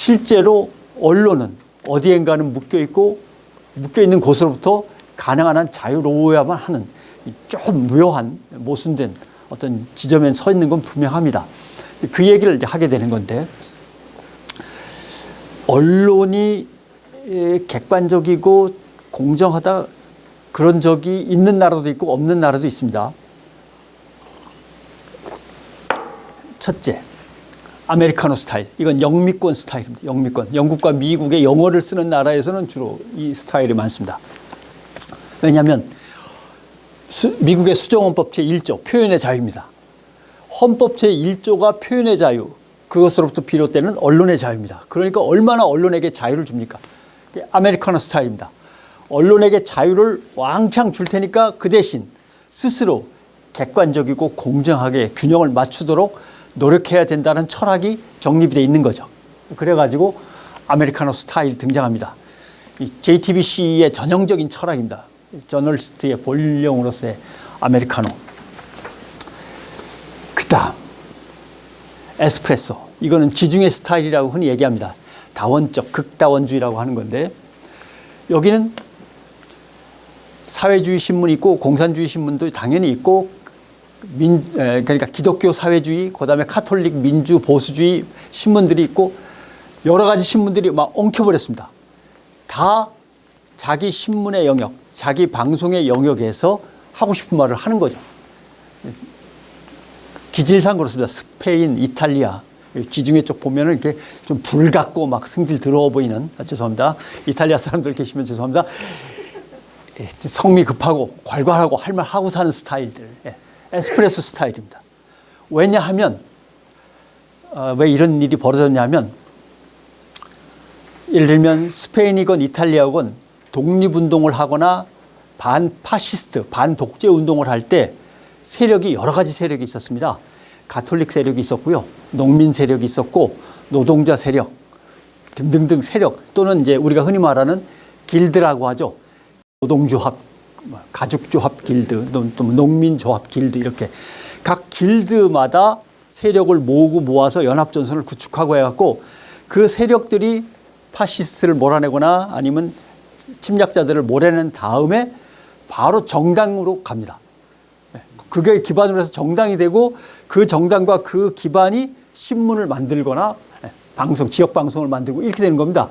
실제로 언론은 어디엔가는 묶여있는 곳으로부터 가능한 한 자유로워야만 하는 좀 묘한 모순된 어떤 지점에 서 있는 건 분명합니다. 그 얘기를 이제 하게 되는 건데, 언론이 객관적이고 공정하다, 그런 적이 있는 나라도 있고 없는 나라도 있습니다. 첫째, 아메리카노 스타일. 이건 영미권 스타일입니다. 영미권. 영국과 미국의 영어를 쓰는 나라에서는 주로 이 스타일이 많습니다. 왜냐하면 미국의 수정헌법 제1조 표현의 자유입니다. 헌법 제1조가 표현의 자유, 그것으로부터 비롯되는 언론의 자유입니다. 그러니까 얼마나 언론에게 자유를 줍니까? 아메리카노 스타일입니다. 언론에게 자유를 왕창 줄 테니까 그 대신 스스로 객관적이고 공정하게 균형을 맞추도록 노력해야 된다는 철학이 정립이 되어 있는 거죠. 그래가지고 아메리카노 스타일 등장합니다. 이 JTBC의 전형적인 철학입니다. 저널리스트의 본령으로서의 아메리카노. 그다음 에스프레소. 이거는 지중해 스타일이라고 흔히 얘기합니다. 다원적, 극다원주의라고 하는 건데, 여기는 사회주의 신문이 있고 공산주의 신문도 당연히 있고, 그러니까 기독교 사회주의, 그다음에 카톨릭 민주 보수주의 신문들이 있고, 여러 가지 신문들이 막 엉켜버렸습니다. 다 자기 신문의 영역, 자기 방송의 영역에서 하고 싶은 말을 하는 거죠. 기질상 그렇습니다. 스페인, 이탈리아, 지중해 쪽 보면은 이렇게 좀 불같고 막 승질 더러워 보이는, 죄송합니다. 이탈리아 사람들 계시면 죄송합니다. 성미 급하고 괄괄하고 할 말 하고 사는 스타일들. 에스프레소 스타일입니다. 왜냐하면, 왜 이런 일이 벌어졌냐면, 예를 들면 스페인이건 이탈리아건 독립운동을 하거나 반파시스트, 반독재 운동을 할 때 세력이 여러 가지 세력이 있었습니다. 가톨릭 세력이 있었고요. 농민 세력이 있었고, 노동자 세력 등등등 세력, 또는 이제 우리가 흔히 말하는 길드라고 하죠. 노동조합, 가죽조합 길드, 또 농민조합 길드, 이렇게 각 길드마다 세력을 모으고 모아서 연합전선을 구축하고 해갖고 그 세력들이 파시스트를 몰아내거나 아니면 침략자들을 몰아낸 다음에 바로 정당으로 갑니다. 그게 기반으로 해서 정당이 되고, 그 정당과 그 기반이 신문을 만들거나 방송, 지역 방송을 만들고 이렇게 되는 겁니다.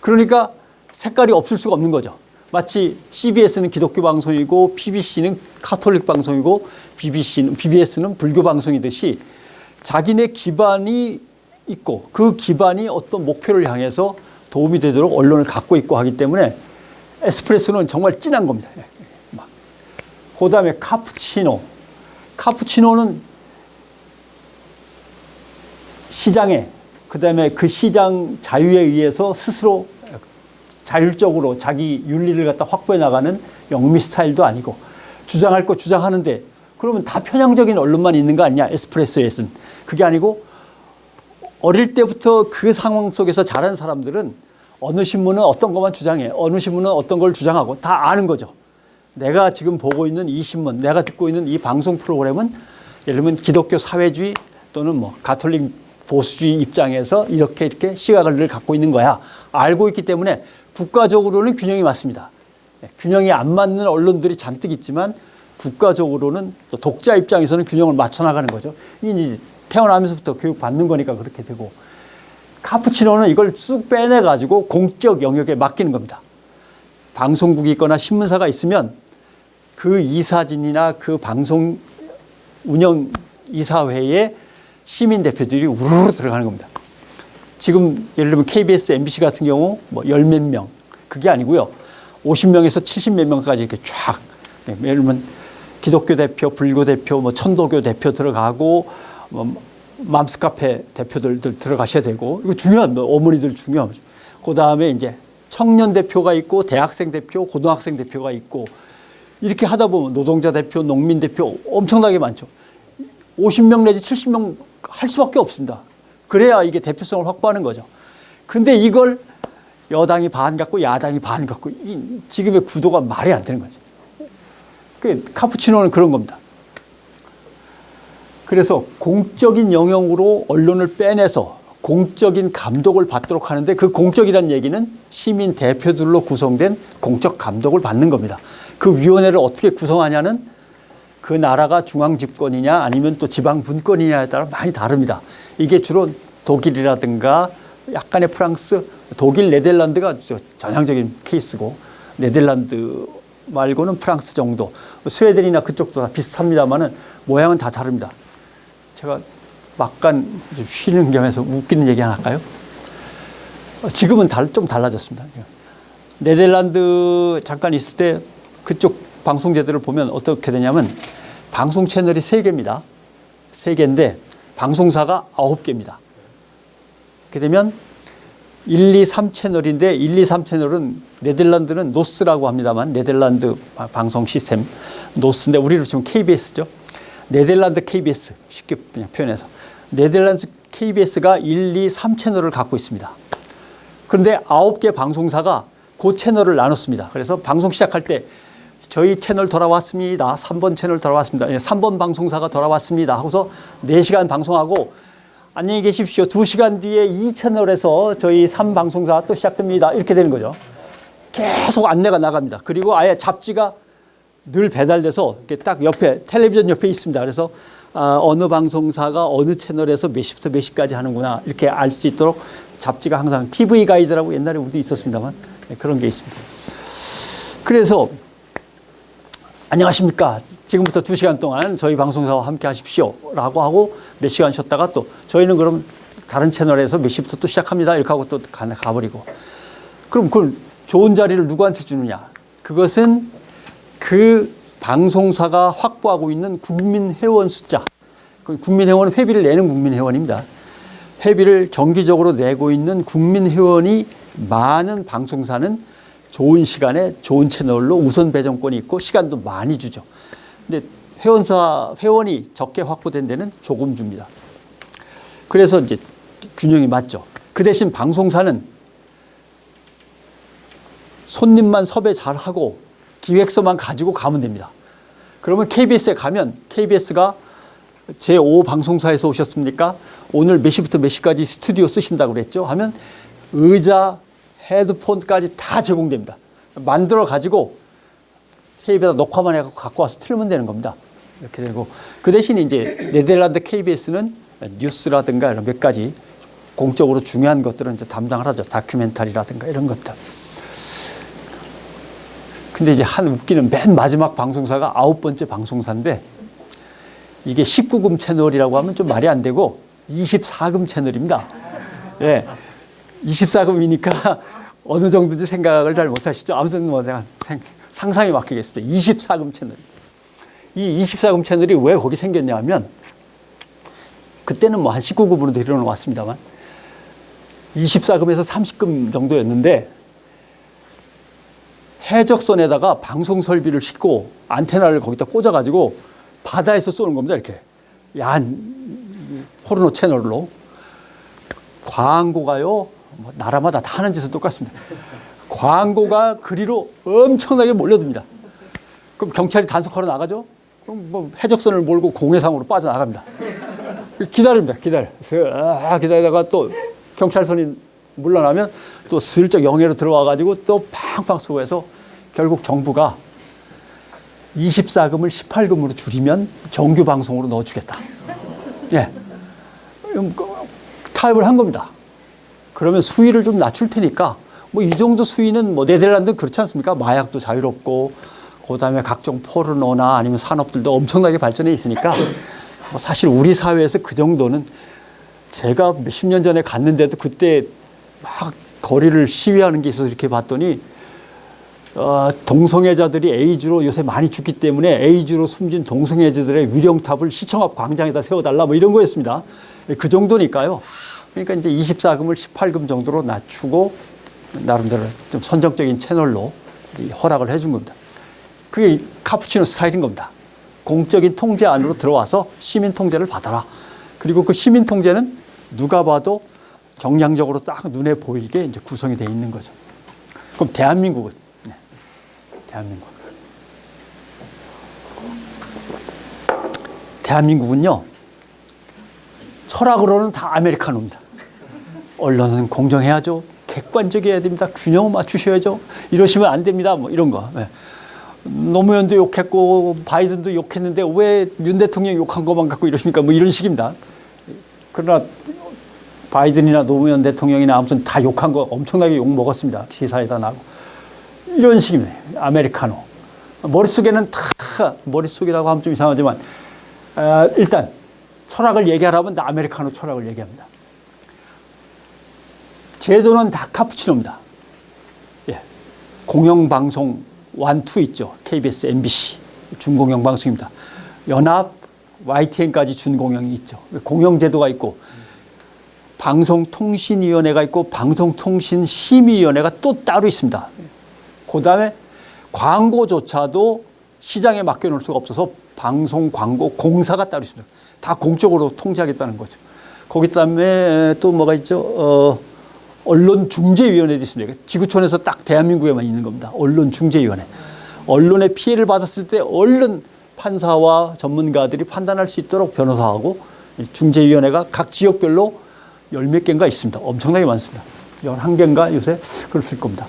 그러니까 색깔이 없을 수가 없는 거죠. 마치 CBS는 기독교 방송이고 PBC는 카톨릭 방송이고 BBS는 불교 방송이듯이 자기네 기반이 있고 그 기반이 어떤 목표를 향해서 도움이 되도록 언론을 갖고 있고 하기 때문에 에스프레소는 정말 진한 겁니다. 그 다음에 카푸치노. 카푸치노는 시장에, 그 다음에 그 시장 자유에 의해서 스스로 자율적으로 자기 윤리를 갖다 확보해 나가는 영미 스타일도 아니고, 주장할 거 주장하는데 그러면 다 편향적인 언론만 있는 거 아니냐, 에스프레소에서는. 그게 아니고 어릴 때부터 그 상황 속에서 자란 사람들은 어느 신문은 어떤 것만 주장해, 어느 신문은 어떤 걸 주장하고 다 아는 거죠. 내가 지금 보고 있는 이 신문, 내가 듣고 있는 이 방송 프로그램은 예를 들면 기독교 사회주의 또는 뭐 가톨릭 보수주의 입장에서 이렇게 시각을 갖고 있는 거야. 알고 있기 때문에 국가적으로는 균형이 맞습니다. 균형이 안 맞는 언론들이 잔뜩 있지만 국가적으로는 또 독자 입장에서는 균형을 맞춰 나가는 거죠. 이제 태어나면서부터 교육 받는 거니까 그렇게 되고, 카푸치노는 이걸 쑥 빼내가지고 공적 영역에 맡기는 겁니다. 방송국이 있거나 신문사가 있으면 그 이사진이나 그 방송 운영 이사회에 시민 대표들이 우르르 들어가는 겁니다. 지금 예를 들면 KBS, MBC 같은 경우 뭐 열 몇 명, 그게 아니고요. 50명에서 70 몇 명까지 이렇게 쫙, 예를 들면 기독교 대표, 불교 대표, 뭐 천도교 대표 들어가고, 뭐 맘스카페 대표들 들어가셔야 되고, 이거 중요한, 어머니들 중요하죠. 그 다음에 이제 청년 대표가 있고, 대학생 대표, 고등학생 대표가 있고, 이렇게 하다 보면 노동자 대표, 농민 대표 엄청나게 많죠. 50명 내지 70명 할 수밖에 없습니다. 그래야 이게 대표성을 확보하는 거죠. 근데 이걸 여당이 반 갖고 야당이 반 갖고, 지금의 구도가 말이 안 되는 거죠. 카푸치노는 그런 겁니다. 그래서 공적인 영역으로 언론을 빼내서 공적인 감독을 받도록 하는데 그 공적이란 얘기는 시민 대표들로 구성된 공적 감독을 받는 겁니다. 그 위원회를 어떻게 구성하냐는 그 나라가 중앙 집권이냐 아니면 또 지방 분권이냐에 따라 많이 다릅니다. 이게 주로 독일이라든가 약간의 프랑스, 독일, 네덜란드가 전향적인 케이스고 네덜란드 말고는 프랑스 정도, 스웨덴이나 그쪽도 다 비슷합니다만은 모양은 다 다릅니다. 제가 막간 좀 쉬는 겸해서 웃기는 얘기 하나 할까요? 지금은 좀 달라졌습니다. 네덜란드 잠깐 있을 때 그쪽 방송제들을 보면 어떻게 되냐면 방송 채널이 3개입니다. 3개인데 방송사가 9개입니다. 그렇게 되면 1, 2, 3 채널인데 1, 2, 3 채널은 네덜란드는 노스라고 합니다만 네덜란드 방송 시스템 노스인데 우리로 치면 KBS죠. 네덜란드 KBS 쉽게 그냥 표현해서 네덜란드 KBS가 1, 2, 3 채널을 갖고 있습니다. 그런데 9개 방송사가 그 채널을 나눴습니다. 그래서 방송 시작할 때 저희 채널 돌아왔습니다. 3번 채널 돌아왔습니다. 3번 방송사가 돌아왔습니다. 하고서 4시간 방송하고 안녕히 계십시오. 2시간 뒤에 2채널에서 저희 3방송사 또 시작됩니다. 이렇게 되는 거죠. 계속 안내가 나갑니다. 그리고 아예 잡지가 늘 배달돼서 이렇게 딱 옆에 텔레비전 옆에 있습니다. 그래서 어느 방송사가 어느 채널에서 몇 시부터 몇 시까지 하는구나 이렇게 알 수 있도록 잡지가 항상 TV 가이드라고 옛날에 우리도 있었습니다만 그런 게 있습니다. 그래서 안녕하십니까. 지금부터 2시간 동안 저희 방송사와 함께 하십시오. 라고 하고 몇 시간 쉬었다가 또 저희는 그럼 다른 채널에서 몇 시부터 또 시작합니다. 이렇게 하고 또 가버리고. 그럼 그걸 좋은 자리를 누구한테 주느냐. 그것은 그 방송사가 확보하고 있는 국민회원 숫자. 국민회원은 회비를 내는 국민회원입니다. 회비를 정기적으로 내고 있는 국민회원이 많은 방송사는 좋은 시간에 좋은 채널로 우선 배정권이 있고 시간도 많이 주죠. 근데 회원이 적게 확보된 데는 조금 줍니다. 그래서 이제 균형이 맞죠. 그 대신 방송사는 손님만 섭외 잘하고 기획서만 가지고 가면 됩니다. 그러면 KBS에 가면 KBS가 제5방송사에서 오셨습니까? 오늘 몇 시부터 몇 시까지 스튜디오 쓰신다고 그랬죠? 하면 의자, 헤드폰까지 다 제공됩니다. 만들어 가지고 테이프에다 녹화만 해서 갖고 와서 틀면 되는 겁니다. 이렇게 되고 그 대신 이제 네덜란드 KBS는 뉴스라든가 이런 몇 가지 공적으로 중요한 것들은 이제 담당을 하죠. 다큐멘터리라든가 이런 것들. 근데 이제 한 웃기는 맨 마지막 방송사가 9번째 방송사인데 이게 19금 채널이라고 하면 좀 말이 안 되고 24금 채널입니다. 예. 24금이니까 어느 정도인지 생각을 잘 못 하시죠. 아무튼 뭐 제가 상상이 맡기겠습니다. 24금 채널. 이 24금 채널이 왜 거기 생겼냐 하면 그때는 뭐 한 19금으로 내려놓았습니다만 24금에서 30금 정도였는데 해적선에다가 방송 설비를 싣고 안테나를 거기다 꽂아가지고 바다에서 쏘는 겁니다. 이렇게 야한 포르노 채널로. 광고가요. 뭐 나라마다 다 하는 짓은 똑같습니다. 광고가 그리로 엄청나게 몰려듭니다. 그럼 경찰이 단속하러 나가죠? 그럼 뭐 해적선을 몰고 공해상으로 빠져나갑니다. 기다립니다. 기다리다가 또 경찰선이 물러나면 또 슬쩍 영해로 들어와가지고 또 팡팡 쏘고해서 결국 정부가 24금을 18금으로 줄이면 정규 방송으로 넣어주겠다. 예. 타협을 한 겁니다. 그러면 수위를 좀 낮출 테니까 뭐 이 정도 수위는 뭐 네덜란드 그렇지 않습니까? 마약도 자유롭고 그다음에 각종 포르노나 아니면 산업들도 엄청나게 발전해 있으니까 뭐 사실 우리 사회에서 그 정도는 제가 몇십 년 전에 갔는데도 그때 막 거리를 시위하는 게 있어서 이렇게 봤더니 동성애자들이 에이즈로 요새 많이 죽기 때문에 에이즈로 숨진 동성애자들의 위령탑을 시청 앞 광장에다 세워달라 뭐 이런 거였습니다. 그 정도니까요. 그러니까 이제 24금을 18금 정도로 낮추고 나름대로 좀 선정적인 채널로 허락을 해준 겁니다. 그게 카푸치노 스타일인 겁니다. 공적인 통제 안으로 들어와서 시민 통제를 받아라. 그리고 그 시민 통제는 누가 봐도 정량적으로 딱 눈에 보이게 이제 구성이 되어 있는 거죠. 그럼 대한민국은? 네. 대한민국은요, 철학으로는 다 아메리카노입니다. 언론은 공정해야죠. 객관적이어야 됩니다. 균형을 맞추셔야죠. 이러시면 안 됩니다. 뭐 이런 거. 네. 노무현도 욕했고 바이든도 욕했는데 왜 윤 대통령 욕한 것만 갖고 이러십니까? 뭐 이런 식입니다. 그러나 바이든이나 노무현 대통령이나 아무튼 다 욕한 거 엄청나게 욕 먹었습니다. 시사에다 나고. 이런 식입니다. 아메리카노. 머릿속이라고 하면 좀 이상하지만 일단 철학을 얘기하라면 나 아메리카노 철학을 얘기합니다. 제도는 다 카푸치노입니다. 예. 공영방송 1, 2 있죠. KBS, MBC 준공영방송입니다. 연합, YTN까지 준공영이 있죠. 공영제도가 있고 방송통신위원회가 있고 방송통신심의위원회가 또 따로 있습니다. 그 다음에 광고조차도 시장에 맡겨놓을 수가 없어서 방송광고공사가 따로 있습니다. 다 공적으로 통제하겠다는 거죠. 거기 다음에 또 뭐가 있죠? 언론중재위원회도 있습니다. 지구촌에서 딱 대한민국에만 있는 겁니다. 언론중재위원회. 언론에 피해를 받았을 때 얼른 판사와 전문가들이 판단할 수 있도록 변호사하고 중재위원회가 각 지역별로 열 몇 개인가 있습니다. 엄청나게 많습니다. 11개인가 요새 그랬을 겁니다.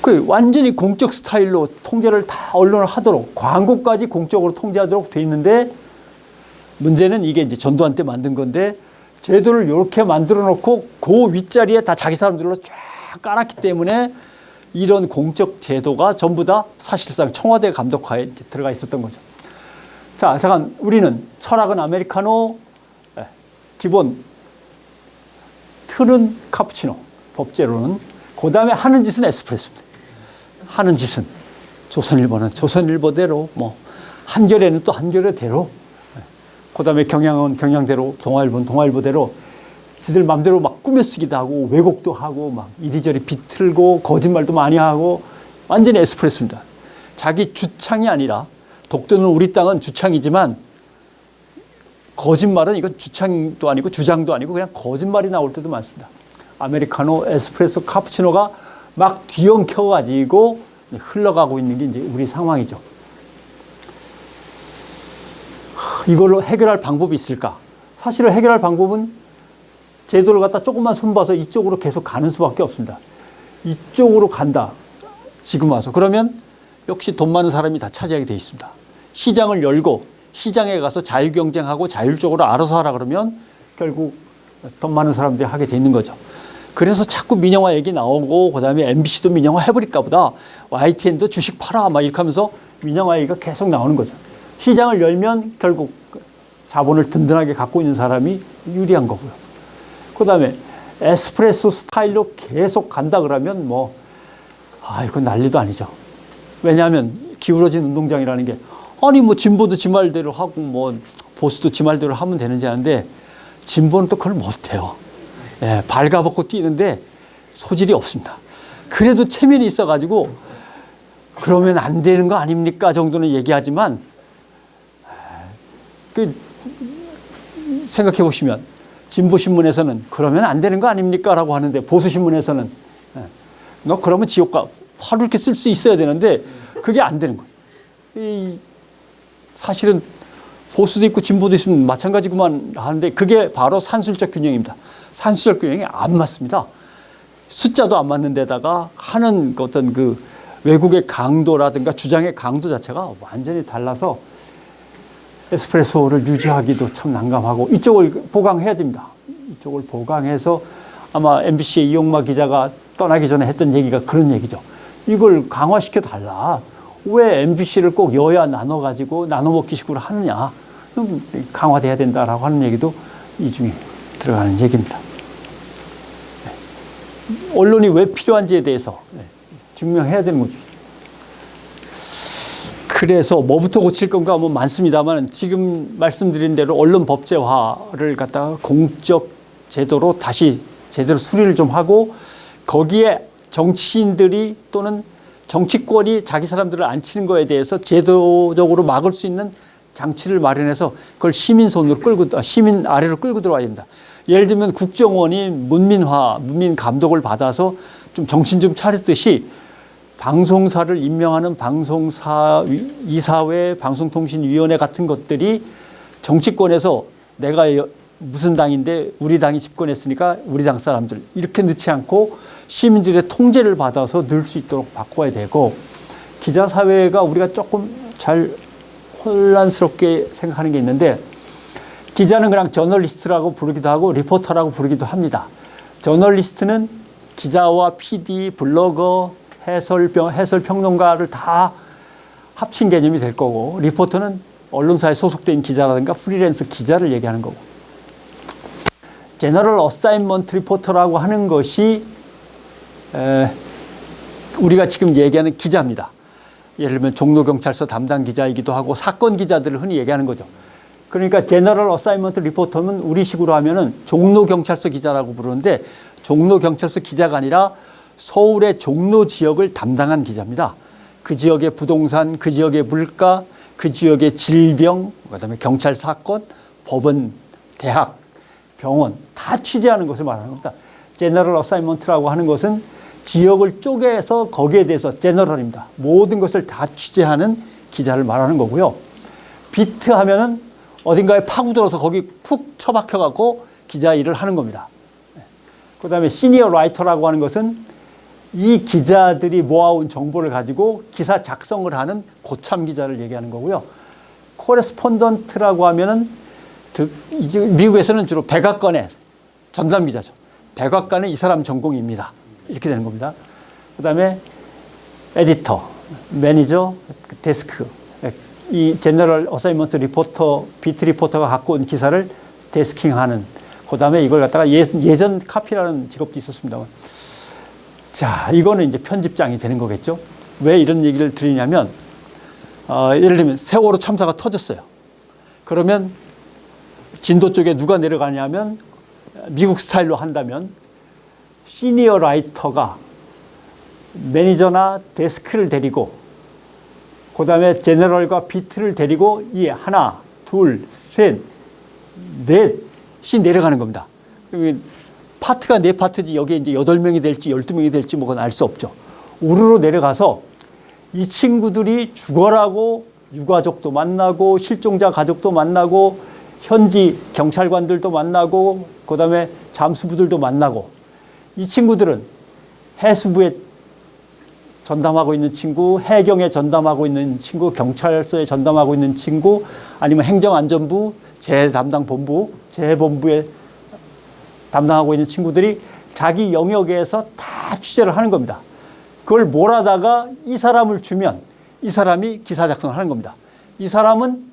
그 완전히 공적 스타일로 통제를 다 언론을 하도록 광고까지 공적으로 통제하도록 돼 있는데 문제는 이게 이제 전두환 때 만든 건데 제도를 이렇게 만들어 놓고 그 윗자리에 다 자기 사람들로 쫙 깔았기 때문에 이런 공적 제도가 전부 다 사실상 청와대 감독하에 들어가 있었던 거죠. 자, 잠깐 우리는 철학은 아메리카노, 기본 틀은 카푸치노, 법제로는 그 다음에 하는 짓은 에스프레소입니다. 하는 짓은 조선일보는 조선일보대로 뭐 한겨레는 또 한겨레대로 그 다음에 경향은 경향대로 동아일보는 동아일보대로 지들 맘대로 막 꾸며쓰기도 하고 왜곡도 하고 막 이리저리 비틀고 거짓말도 많이 하고 완전히 에스프레소입니다. 자기 주창이 아니라 독도는 우리 땅은 주창이지만 거짓말은 이건 주창도 아니고 주장도 아니고 그냥 거짓말이 나올 때도 많습니다. 아메리카노, 에스프레소, 카푸치노가 막 뒤엉켜가지고 흘러가고 있는 게 이제 우리 상황이죠. 이걸로 해결할 방법이 있을까? 사실은 해결할 방법은 제도를 갖다 조금만 손봐서 이쪽으로 계속 가는 수밖에 없습니다. 이쪽으로 간다. 지금 와서. 그러면 역시 돈 많은 사람이 다 차지하게 돼 있습니다. 시장을 열고 시장에 가서 자유경쟁하고 자율적으로 알아서 하라 그러면 결국 돈 많은 사람들이 하게 돼 있는 거죠. 그래서 자꾸 민영화 얘기 나오고 그다음에 MBC도 민영화 해버릴까 보다. YTN도 주식 팔아 막 이렇게 하면서 민영화 얘기가 계속 나오는 거죠. 시장을 열면 결국 자본을 든든하게 갖고 있는 사람이 유리한 거고요. 그다음에 에스프레소 스타일로 계속 간다 그러면 이건 난리도 아니죠. 왜냐하면 기울어진 운동장이라는 게 아니 진보도 지 말대로 하고 보수도 지 말대로 하면 되는지 아는데 진보는 또 그걸 못해요. 예, 발가벗고 뛰는데 소질이 없습니다. 그래도 체면이 있어가지고 그러면 안 되는 거 아닙니까 정도는 얘기하지만 생각해 보시면 진보신문에서는 그러면 안 되는 거 아닙니까 라고 하는데 보수신문에서는 너 그러면 지옥가 바로 이렇게 쓸 수 있어야 되는데 그게 안 되는 거예요. 사실은 보수도 있고 진보도 있으면 마찬가지구만 하는데 그게 바로 산술적 균형입니다. 산술적 균형이 안 맞습니다. 숫자도 안 맞는 데다가 하는 어떤 그 외국의 강도라든가 주장의 강도 자체가 완전히 달라서 에스프레소를 유지하기도 참 난감하고 이쪽을 보강해야 됩니다. 이쪽을 보강해서 아마 MBC의 이용마 기자가 떠나기 전에 했던 얘기가 그런 얘기죠. 이걸 강화시켜 달라. 왜 MBC를 꼭 여야 나눠가지고 나눠먹기식으로 하느냐. 강화돼야 된다라고 하는 얘기도 이 중에 들어가는 얘기입니다. 언론이 왜 필요한지에 대해서 증명해야 되는 거죠. 그래서 뭐부터 고칠 건가 많습니다만 지금 말씀드린 대로 언론 법제화를 갖다가 공적 제도로 다시 제대로 수리를 좀 하고 거기에 정치인들이 또는 정치권이 자기 사람들을 안 치는 거에 대해서 제도적으로 막을 수 있는 장치를 마련해서 그걸 시민 아래로 끌고 들어와야 됩니다. 예를 들면 국정원이 문민 감독을 받아서 좀 정신 좀 차렸듯이 방송사를 임명하는 방송사 이사회, 방송통신위원회 같은 것들이 정치권에서 내가 무슨 당인데 우리 당이 집권했으니까 우리 당 사람들 이렇게 넣지 않고 시민들의 통제를 받아서 넣을 수 있도록 바꿔야 되고, 기자 사회가 우리가 조금 잘 혼란스럽게 생각하는 게 있는데, 기자는 그냥 저널리스트라고 부르기도 하고 리포터라고 부르기도 합니다. 저널리스트는 기자와 PD, 블로거, 해설평론가를 다 합친 개념이 될 거고, 리포터는 언론사에 소속된 기자라든가 프리랜서 기자를 얘기하는 거고, 제너럴 어사인먼트 리포터라고 하는 것이 우리가 지금 얘기하는 기자입니다. 예를 들면 종로경찰서 담당 기자이기도 하고 사건 기자들을 흔히 얘기하는 거죠. 그러니까 제너럴 어사인먼트 리포터는 우리식으로 하면은 종로경찰서 기자라고 부르는데, 종로경찰서 기자가 아니라 서울의 종로 지역을 담당한 기자입니다. 그 지역의 부동산, 그 지역의 물가, 그 지역의 질병, 그다음에 경찰 사건, 법원, 대학, 병원 다 취재하는 것을 말하는 겁니다. 제너럴 어사인먼트라고 하는 것은 지역을 쪼개서 거기에 대해서 제너럴입니다. 모든 것을 다 취재하는 기자를 말하는 거고요. 비트 하면은 어딘가에 파고들어서 거기 푹 처박혀 갖고 기자 일을 하는 겁니다. 그다음에 시니어 라이터라고 하는 것은 이 기자들이 모아온 정보를 가지고 기사 작성을 하는 고참 기자를 얘기하는 거고요. 코레스폰던트라고 하면은 미국에서는 주로 백악관의 전담 기자죠. 백악관은 이 사람 전공입니다. 이렇게 되는 겁니다. 그다음에 에디터, 매니저, 데스크. 이 제너럴 어사인먼트 리포터, 비트 리포터가 갖고 온 기사를 데스킹하는. 그다음에 이걸 갖다가 예전 카피라는 직업도 있었습니다만. 자, 이거는 이제 편집장이 되는 거겠죠. 왜 이런 얘기를 드리냐면, 예를 들면 세월호 참사가 터졌어요. 그러면 진도 쪽에 누가 내려가냐면, 미국 스타일로 한다면 시니어 라이터가 매니저나 데스크를 데리고, 그 다음에 제너럴과 비트를 데리고 이 하나, 둘, 셋, 넷이 내려가는 겁니다. 파트가 네 파트지 여기에 이제 8명이 될지 12명이 될지 뭐건 알 수 없죠. 우르르 내려가서 이 친구들이 죽어라고 유가족도 만나고 실종자 가족도 만나고 현지 경찰관들도 만나고 그다음에 잠수부들도 만나고, 이 친구들은 해수부에 전담하고 있는 친구, 해경에 전담하고 있는 친구, 경찰서에 전담하고 있는 친구, 아니면 행정안전부, 재담당본부, 재본부에 담당하고 있는 친구들이 자기 영역에서 다 취재를 하는 겁니다. 그걸 몰아다가 이 사람을 주면 이 사람이 기사 작성을 하는 겁니다. 이 사람은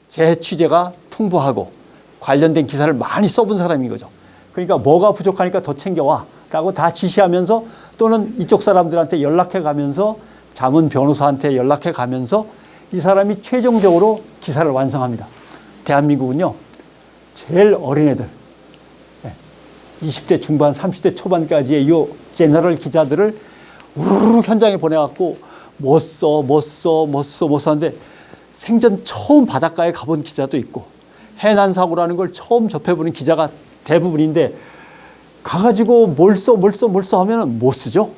재 취재가 풍부하고 관련된 기사를 많이 써본 사람인 거죠. 그러니까 뭐가 부족하니까 더 챙겨와 라고 다 지시하면서, 또는 이쪽 사람들한테 연락해 가면서, 자문 변호사한테 연락해 가면서 이 사람이 최종적으로 기사를 완성합니다. 대한민국은요, 제일 어린 애들, 20대 중반, 30대 초반까지의 이 제너럴 기자들을 우르르 현장에 보내갖고 못 써 하는데, 생전 처음 바닷가에 가본 기자도 있고 해난 사고라는 걸 처음 접해보는 기자가 대부분인데, 가가지고 뭘 써 하면 못 쓰죠.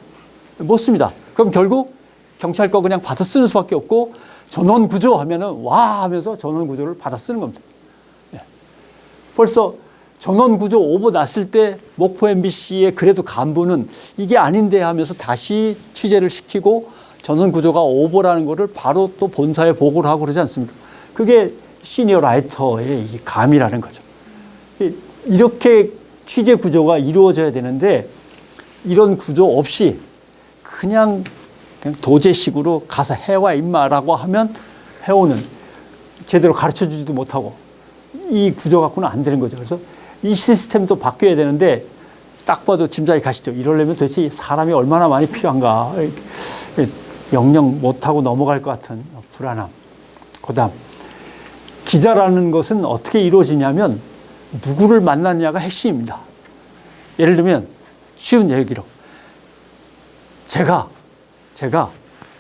못 씁니다. 그럼 결국 경찰 거 그냥 받아 쓰는 수밖에 없고, 전원 구조 하면은 와 하면서 전원 구조를 받아 쓰는 겁니다. 벌써 전원 구조 오보 났을 때 목포 MBC의 그래도 간부는 이게 아닌데 하면서 다시 취재를 시키고 전원 구조가 오보라는 거를 바로 또 본사에 보고를 하고 그러지 않습니까? 그게 시니어 라이터의 감이라는 거죠. 이렇게 취재 구조가 이루어져야 되는데, 이런 구조 없이 그냥 도제식으로 가서 해와 임마라고 하면 해오는, 제대로 가르쳐 주지도 못하고, 이 구조 갖고는 안 되는 거죠. 그래서 이 시스템도 바뀌어야 되는데, 딱 봐도 짐작이 가시죠. 이러려면 도대체 사람이 얼마나 많이 필요한가. 영영 못하고 넘어갈 것 같은 불안함. 그 다음, 기자라는 것은 어떻게 이루어지냐면 누구를 만났냐가 핵심입니다. 예를 들면 쉬운 얘기로, 제가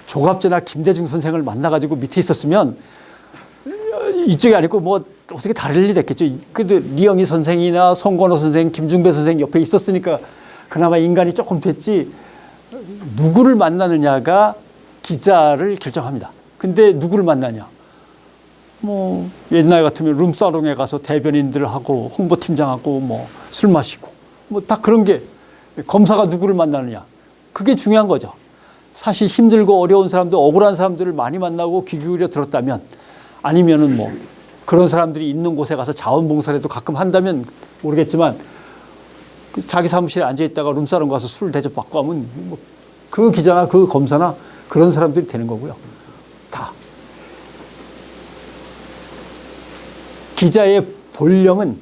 조갑제나 김대중 선생을 만나가지고 밑에 있었으면 이쪽이 아니고 뭐 어떻게 다를 일이 됐겠죠. 그래도 리영희 선생이나 송건호 선생, 김중배 선생 옆에 있었으니까 그나마 인간이 조금 됐지, 누구를 만나느냐가 기자를 결정합니다. 근데 누구를 만나냐? 뭐 옛날 같으면 룸사롱에 가서 대변인들하고 홍보팀장하고 뭐 술 마시고 뭐 다 그런 게 검사가 누구를 만나느냐. 그게 중요한 거죠. 사실 힘들고 어려운 사람들, 억울한 사람들을 많이 만나고 귀 기울여 들었다면 아니면은 뭐 그런 사람들이 있는 곳에 가서 자원봉사라도 가끔 한다면 모르겠지만 자기 사무실에 앉아있다가 룸사롱 가서 술 대접받고 하면 뭐 그 기자나 그 검사나 그런 사람들이 되는 거고요. 다. 기자의 본령은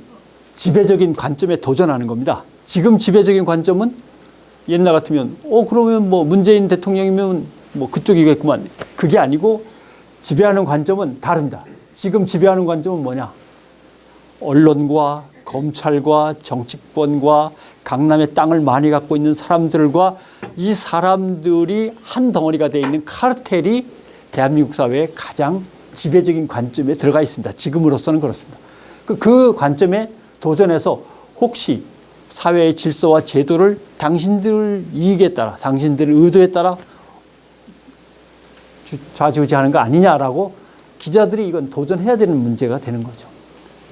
지배적인 관점에 도전하는 겁니다. 지금 지배적인 관점은 옛날 같으면 그러면 뭐 문재인 대통령이면 뭐 그쪽이겠구만. 그게 아니고 지배하는 관점은 다릅니다. 지금 지배하는 관점은 뭐냐? 언론과 검찰과 정치권과 강남의 땅을 많이 갖고 있는 사람들과 이 사람들이 한 덩어리가 되어 있는 카르텔이 대한민국 사회의 가장 지배적인 관점에 들어가 있습니다. 지금으로서는 그렇습니다. 그 관점에 도전해서 혹시 사회의 질서와 제도를 당신들 이익에 따라, 당신들의 의도에 따라 좌지우지하는 거 아니냐라고 기자들이 이건 도전해야 되는 문제가 되는 거죠.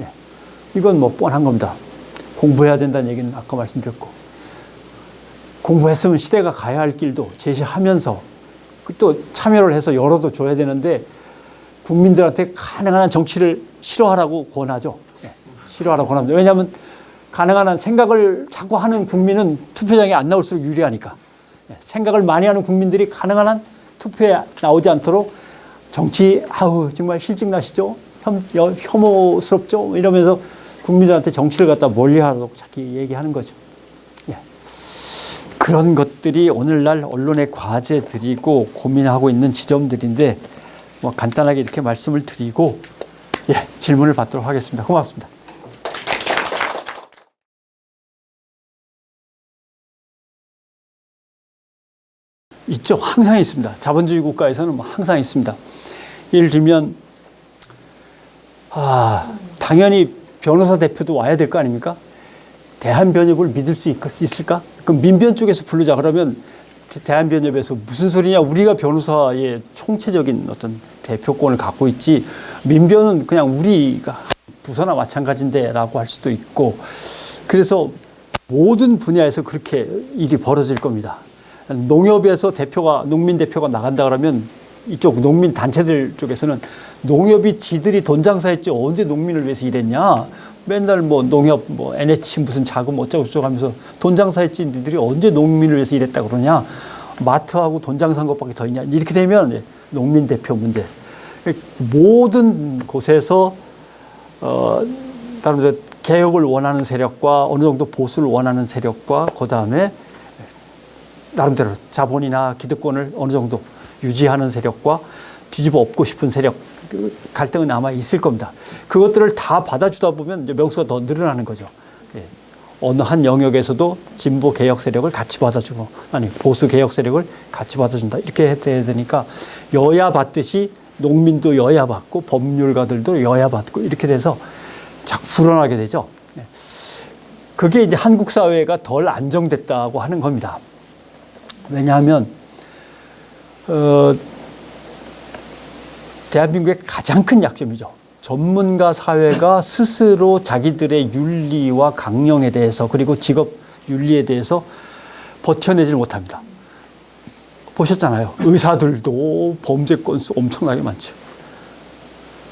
예. 이건 뭐 뻔한 겁니다. 공부해야 된다는 얘기는 아까 말씀드렸고, 공부했으면 시대가 가야 할 길도 제시하면서 또 참여를 해서 열어도 줘야 되는데 국민들한테 가능한 한 정치를 싫어하라고 권하죠. 예. 싫어하라고 권합니다. 왜냐하면 가능한 한 생각을 자꾸 하는 국민은 투표장에 안 나올수록 유리하니까. 예. 생각을 많이 하는 국민들이 가능한 한 투표에 나오지 않도록 정치, 정말 실증나시죠? 혐오스럽죠? 이러면서 국민들한테 정치를 갖다 멀리하도록 자꾸 얘기하는 거죠. 예. 그런 것들이 오늘날 언론의 과제들이고 고민하고 있는 지점들인데 뭐 간단하게 이렇게 말씀을 드리고 질문을 받도록 하겠습니다. 고맙습니다. 있죠. 항상 있습니다. 자본주의 국가에서는 뭐 항상 있습니다. 예를 들면 당연히 변호사 대표도 와야 될 거 아닙니까? 대한변협을 믿을 수 있을까? 그럼 민변 쪽에서 부르자 그러면 대한변협에서 무슨 소리냐? 우리가 변호사의 총체적인 어떤 대표권을 갖고 있지 민변은 그냥 우리가 부서나 마찬가지인데 라고 할 수도 있고, 그래서 모든 분야에서 그렇게 일이 벌어질 겁니다. 농협에서 농민 대표가 나간다 그러면 이쪽 농민 단체들 쪽에서는 농협이 지들이 돈 장사했지 언제 농민을 위해서 일했냐? 맨날 뭐 농협 뭐 NH 무슨 자금 어쩌고저쩌고 하면서 돈 장사했지 니들이 언제 농민을 위해서 일했다 그러냐? 마트하고 돈 장사한 것밖에 더 있냐? 이렇게 되면 농민 대표 문제. 모든 곳에서 다른 개혁을 원하는 세력과 어느 정도 보수를 원하는 세력과 그다음에 나름대로 자본이나 기득권을 어느 정도 유지하는 세력과 뒤집어 엎고 싶은 세력, 갈등은 아마 있을 겁니다. 그것들을 다 받아주다 보면 이제 명수가 더 늘어나는 거죠. 예. 어느 한 영역에서도 진보 개혁 세력을 같이 받아주고, 보수 개혁 세력을 같이 받아준다. 이렇게 해야 되니까 여야 받듯이 농민도 여야 받고 법률가들도 여야 받고 이렇게 돼서 자꾸 불어나게 되죠. 예. 그게 이제 한국 사회가 덜 안정됐다고 하는 겁니다. 왜냐하면 대한민국의 가장 큰 약점이죠. 전문가 사회가 스스로 자기들의 윤리와 강령에 대해서 그리고 직업 윤리에 대해서 버텨내질 못합니다. 보셨잖아요. 의사들도 범죄 건수 엄청나게 많죠.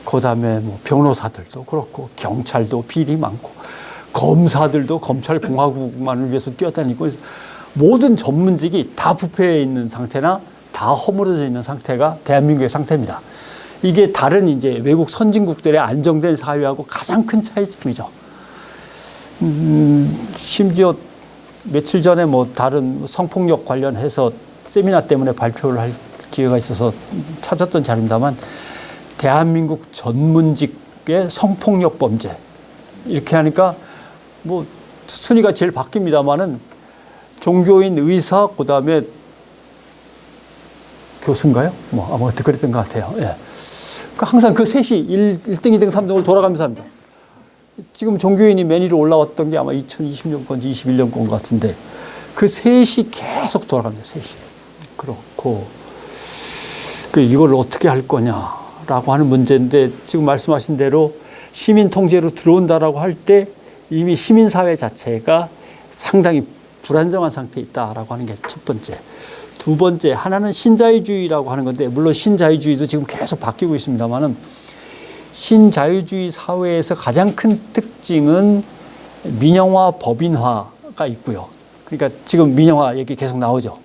그다음에 뭐 변호사들도 그렇고 경찰도 비리 많고 검사들도 검찰 공화국만을 위해서 뛰어다니고 모든 전문직이 다 부패해 있는 상태나 다 허물어져 있는 상태가 대한민국의 상태입니다. 이게 다른 이제 외국 선진국들의 안정된 사회하고 가장 큰 차이점이죠. 심지어 며칠 전에 뭐 다른 성폭력 관련해서 세미나 때문에 발표를 할 기회가 있어서 찾았던 자료입니다만 대한민국 전문직의 성폭력 범죄 이렇게 하니까 뭐 순위가 제일 바뀝니다만은 종교인, 의사, 그 다음에 교수인가요? 뭐 아무튼 그랬던 것 같아요. 예. 항상 그 셋이 1등, 2등, 3등을 돌아가면서 합니다. 지금 종교인이 맨 위로 올라왔던 게 아마 2020년 건지 21년 건 같은데 그 셋이 계속 돌아갑니다. 셋이. 그렇고 이걸 어떻게 할 거냐. 라고 하는 문제인데 지금 말씀하신 대로 시민 통제로 들어온다라고 할 때 이미 시민사회 자체가 상당히 불안정한 상태에 있다라고 하는 게 첫 번째. 두 번째, 하나는 신자유주의라고 하는 건데, 물론 신자유주의도 지금 계속 바뀌고 있습니다만은, 신자유주의 사회에서 가장 큰 특징은 민영화, 법인화가 있고요. 그러니까 지금 민영화 얘기 계속 나오죠.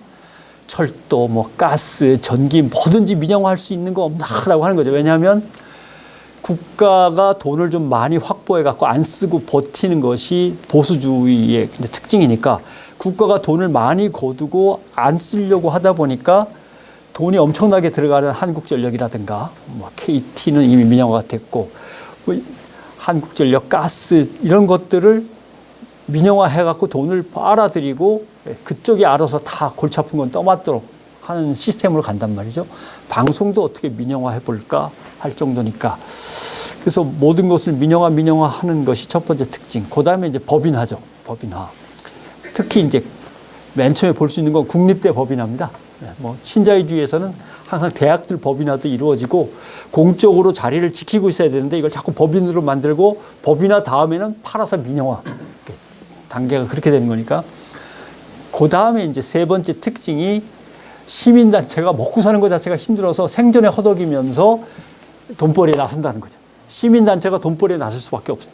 철도, 뭐 가스, 전기 뭐든지 민영화할 수 있는 거 없나라고 하는 거죠. 왜냐하면 국가가 돈을 좀 많이 확보해 갖고 안 쓰고 버티는 것이 보수주의의 특징이니까 국가가 돈을 많이 거두고 안 쓰려고 하다 보니까 돈이 엄청나게 들어가는 한국전력이라든가 뭐 KT는 이미 민영화가 됐고 뭐 한국전력, 가스 이런 것들을 민영화해 갖고 돈을 빨아들이고 그쪽이 알아서 다 골치 아픈 건 떠맡도록 하는 시스템으로 간단 말이죠. 방송도 어떻게 민영화해 볼까 할 정도니까. 그래서 모든 것을 민영화하는 것이 첫 번째 특징. 그 다음에 이제 법인화죠. 법인화. 특히 이제 맨 처음에 볼 수 있는 건 국립대 법인화입니다. 뭐 신자유주의에서는 항상 대학들 법인화도 이루어지고 공적으로 자리를 지키고 있어야 되는데 이걸 자꾸 법인으로 만들고 법인화 다음에는 팔아서 민영화. 단계가 그렇게 되는 거니까. 그 다음에 이제 세 번째 특징이 시민단체가 먹고 사는 것 자체가 힘들어서 생존에 허덕이면서 돈벌이에 나선다는 거죠. 시민단체가 돈벌이에 나설 수밖에 없어요.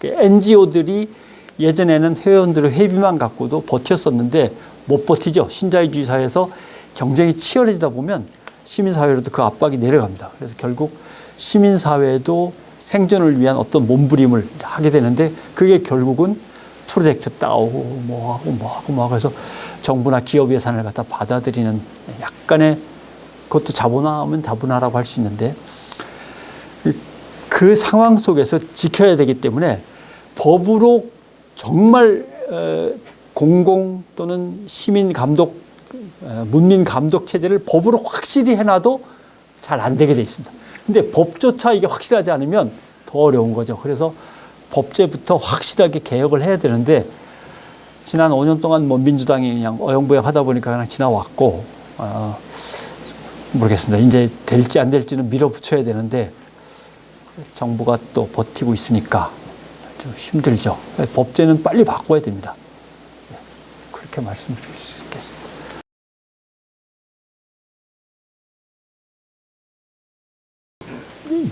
NGO들이 예전에는 회원들의 회비만 갖고도 버텼었는데 못 버티죠. 신자유주의 사회에서 경쟁이 치열해지다 보면 시민사회로도 그 압박이 내려갑니다. 그래서 결국 시민사회도 생존을 위한 어떤 몸부림을 하게 되는데 그게 결국은 프로젝트 따오고 뭐하고 해서 정부나 기업 예산을 갖다 받아들이는 약간의 그것도 자본화하면 자본화라고 할 수 있는데 그 상황 속에서 지켜야 되기 때문에 법으로 정말 공공 또는 시민 감독, 문민 감독 체제를 법으로 확실히 해놔도 잘 안 되게 돼 있습니다. 근데 법조차 이게 확실하지 않으면 더 어려운 거죠. 그래서 법제부터 확실하게 개혁을 해야 되는데 지난 5년 동안 뭐 민주당이 그냥 어영부영 하다 보니까 그냥 지나왔고 모르겠습니다. 이제 될지 안 될지는 밀어붙여야 되는데 정부가 또 버티고 있으니까 좀 힘들죠. 법제는 빨리 바꿔야 됩니다. 그렇게 말씀드릴 수 있겠습니다.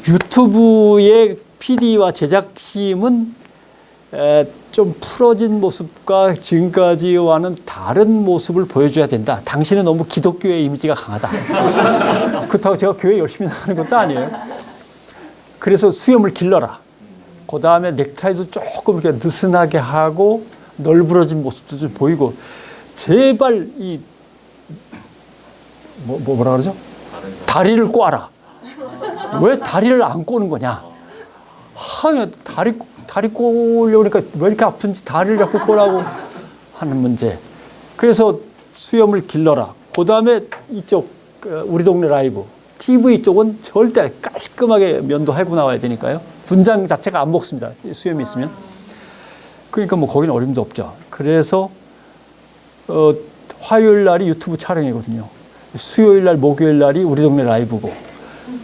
유튜브의 PD와 제작팀은 좀 풀어진 모습과 지금까지와는 다른 모습을 보여줘야 된다. 당신은 너무 기독교의 이미지가 강하다. 그렇다고 제가 교회 열심히 나가는 것도 아니에요. 그래서 수염을 길러라. 그 다음에 넥타이도 조금 이렇게 느슨하게 하고 널브러진 모습도 좀 보이고 제발 이 뭐라 그러죠? 다리를 꼬아라. 왜 다리를 안 꼬는 거냐? 다리 꼬으려고 그러니까 왜 이렇게 아픈지 다리를 자꾸 꼬라고 하는 문제. 그래서 수염을 길러라. 그 다음에 이쪽 우리 동네 라이브 TV 쪽은 절대 깔끔하게 면도하고 나와야 되니까요. 분장 자체가 안 먹습니다. 수염이 있으면. 그러니까 뭐 거기는 어림도 없죠. 그래서 화요일 날이 유튜브 촬영이거든요. 수요일 날, 목요일 날이 우리 동네 라이브고.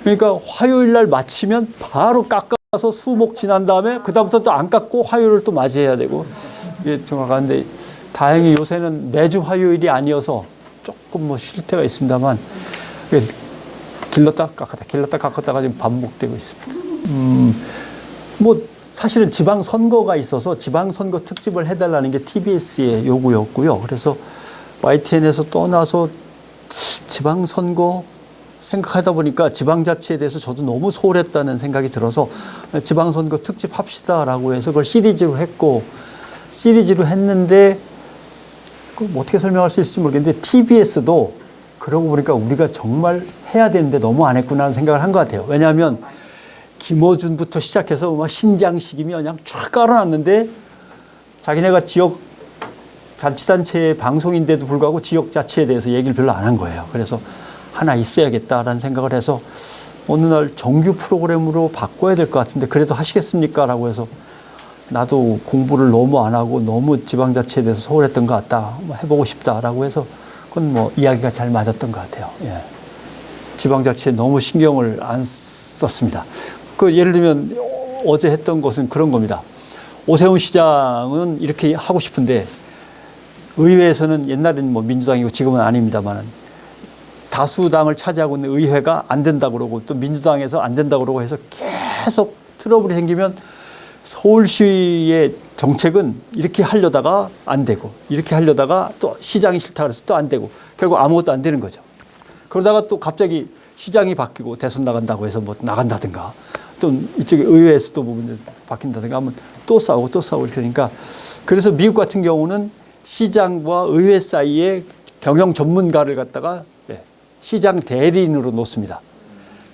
그러니까 화요일 날 마치면 바로 깎아서 수목 지난 다음에 그다음부터 또 안 깎고 화요일을 또 맞이해야 되고. 이게 정확한데 다행히 요새는 매주 화요일이 아니어서 조금 뭐 쉴 때가 있습니다만 길렀다 깎았다가 지금 반복되고 있습니다. 뭐 사실은 지방선거가 있어서 지방선거 특집을 해달라는 게 TBS의 요구였고요. 그래서 YTN에서 떠나서 지방선거 생각하다 보니까 지방자치에 대해서 저도 너무 소홀했다는 생각이 들어서 지방선거 특집 합시다라고 해서 그걸 시리즈로 했고 시리즈로 했는데 뭐 어떻게 설명할 수 있을지 모르겠는데 TBS도 그러고 보니까 우리가 정말 해야 되는데 너무 안 했구나 하는 생각을 한 것 같아요. 왜냐하면 김어준부터 시작해서 막 신장식이면 그냥 쫙 깔아놨는데 자기네가 지역 자치단체의 방송인데도 불구하고 지역자치에 대해서 얘기를 별로 안 한 거예요. 그래서 하나 있어야겠다라는 생각을 해서 어느 날 정규 프로그램으로 바꿔야 될 것 같은데 그래도 하시겠습니까? 라고 해서 나도 공부를 너무 안 하고 너무 지방자치에 대해서 소홀했던 것 같다. 해보고 싶다라고 해서 그건 뭐 이야기가 잘 맞았던 것 같아요. 예. 지방자치에 너무 신경을 안 있었습니다. 예를 들면 어제 했던 것은 그런 겁니다. 오세훈 시장은 이렇게 하고 싶은데 의회에서는 옛날에는 뭐 민주당이고 지금은 아닙니다만 다수당을 차지하고 있는 의회가 안 된다고 그러고 또 민주당에서 안 된다고 그러고 해서 계속 트러블이 생기면 서울시의 정책은 이렇게 하려다가 안 되고 이렇게 하려다가 또 시장이 싫다 그래서 또 안 되고 결국 아무것도 안 되는 거죠. 그러다가 또 갑자기 시장이 바뀌고 대선 나간다고 해서 뭐 나간다든가 또 이쪽에 의회에서 또 부분들 바뀐다든가 하면 또 싸우고 이렇게 되니까 그래서 미국 같은 경우는 시장과 의회 사이에 경영 전문가를 갖다가 시장 대리인으로 놓습니다.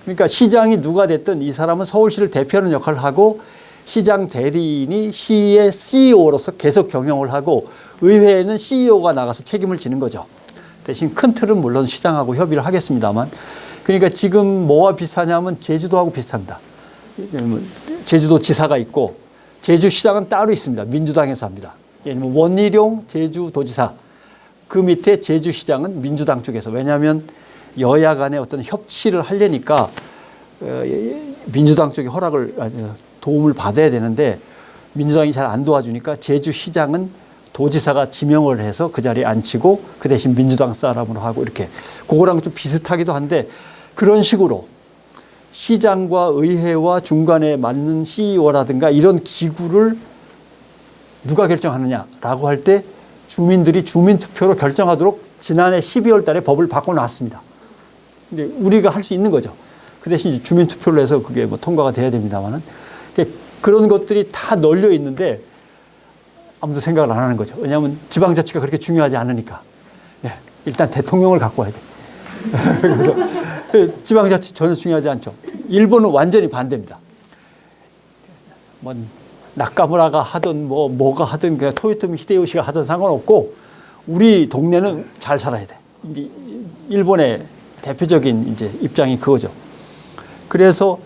그러니까 시장이 누가 됐든 이 사람은 서울시를 대표하는 역할을 하고 시장 대리인이 시의 CEO로서 계속 경영을 하고 의회에는 CEO가 나가서 책임을 지는 거죠. 대신 큰 틀은 물론 시장하고 협의를 하겠습니다만 그러니까 지금 뭐와 비슷하냐면 제주도하고 비슷합니다. 제주도 지사가 있고 제주시장은 따로 있습니다. 민주당에서 합니다. 예를 들면 원희룡 제주도지사 그 밑에 제주시장은 민주당 쪽에서 왜냐하면 여야 간에 어떤 협치를 하려니까 민주당 쪽에 도움을 받아야 되는데 민주당이 잘 안 도와주니까 제주시장은 도지사가 지명을 해서 그 자리에 앉히고 그 대신 민주당 사람으로 하고 이렇게 그거랑 좀 비슷하기도 한데 그런 식으로 시장과 의회와 중간에 맞는 CEO라든가 이런 기구를 누가 결정하느냐라고 할 때 주민들이 주민투표로 결정하도록 지난해 12월 달에 법을 바꿔놨습니다. 근데 우리가 할 수 있는 거죠. 그 대신 주민투표를 해서 그게 뭐 통과가 돼야 됩니다만은 그런 것들이 다 널려 있는데 아무도 생각을 안 하는 거죠. 왜냐하면 지방자치가 그렇게 중요하지 않으니까. 일단 대통령을 갖고 와야 돼. 그래서 지방자치 전혀 중요하지 않죠. 일본은 완전히 반대입니다. 뭐 나카무라가 하든 뭐가 하든 그냥 토요토미 히데요시가 하든 상관없고 우리 동네는 잘 살아야 돼. 이제 일본의 대표적인 이제 입장이 그거죠. 그래서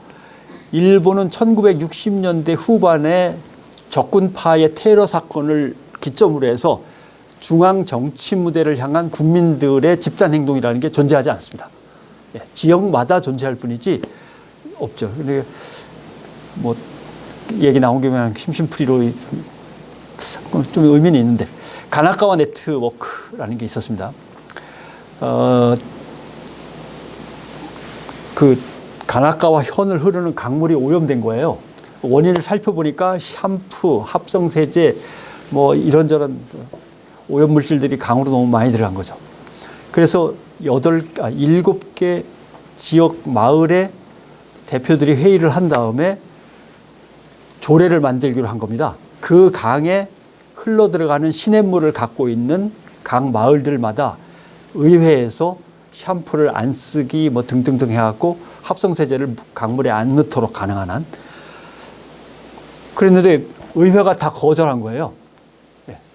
일본은 1960년대 후반에 적군파의 테러 사건을 기점으로 해서 중앙 정치 무대를 향한 국민들의 집단 행동이라는 게 존재하지 않습니다. 지역마다 존재할 뿐이지 없죠. 근데 뭐 얘기 나온 김에 심심풀이로 좀 의미는 있는데 가나카와 네트워크라는 게 있었습니다. 그 가나카와 현을 흐르는 강물이 오염된 거예요. 원인을 살펴보니까 샴푸, 합성세제, 뭐 이런저런 오염물질들이 강으로 너무 많이 들어간 거죠. 그래서 7개 지역 마을의 대표들이 회의를 한 다음에 조례를 만들기로 한 겁니다. 그 강에 흘러 들어가는 시냇물을 갖고 있는 각 마을들마다 의회에서 샴푸를 안 쓰기 뭐 등등등 해갖고 합성세제를 강물에 안 넣도록 가능한 한 그랬는데 의회가 다 거절한 거예요.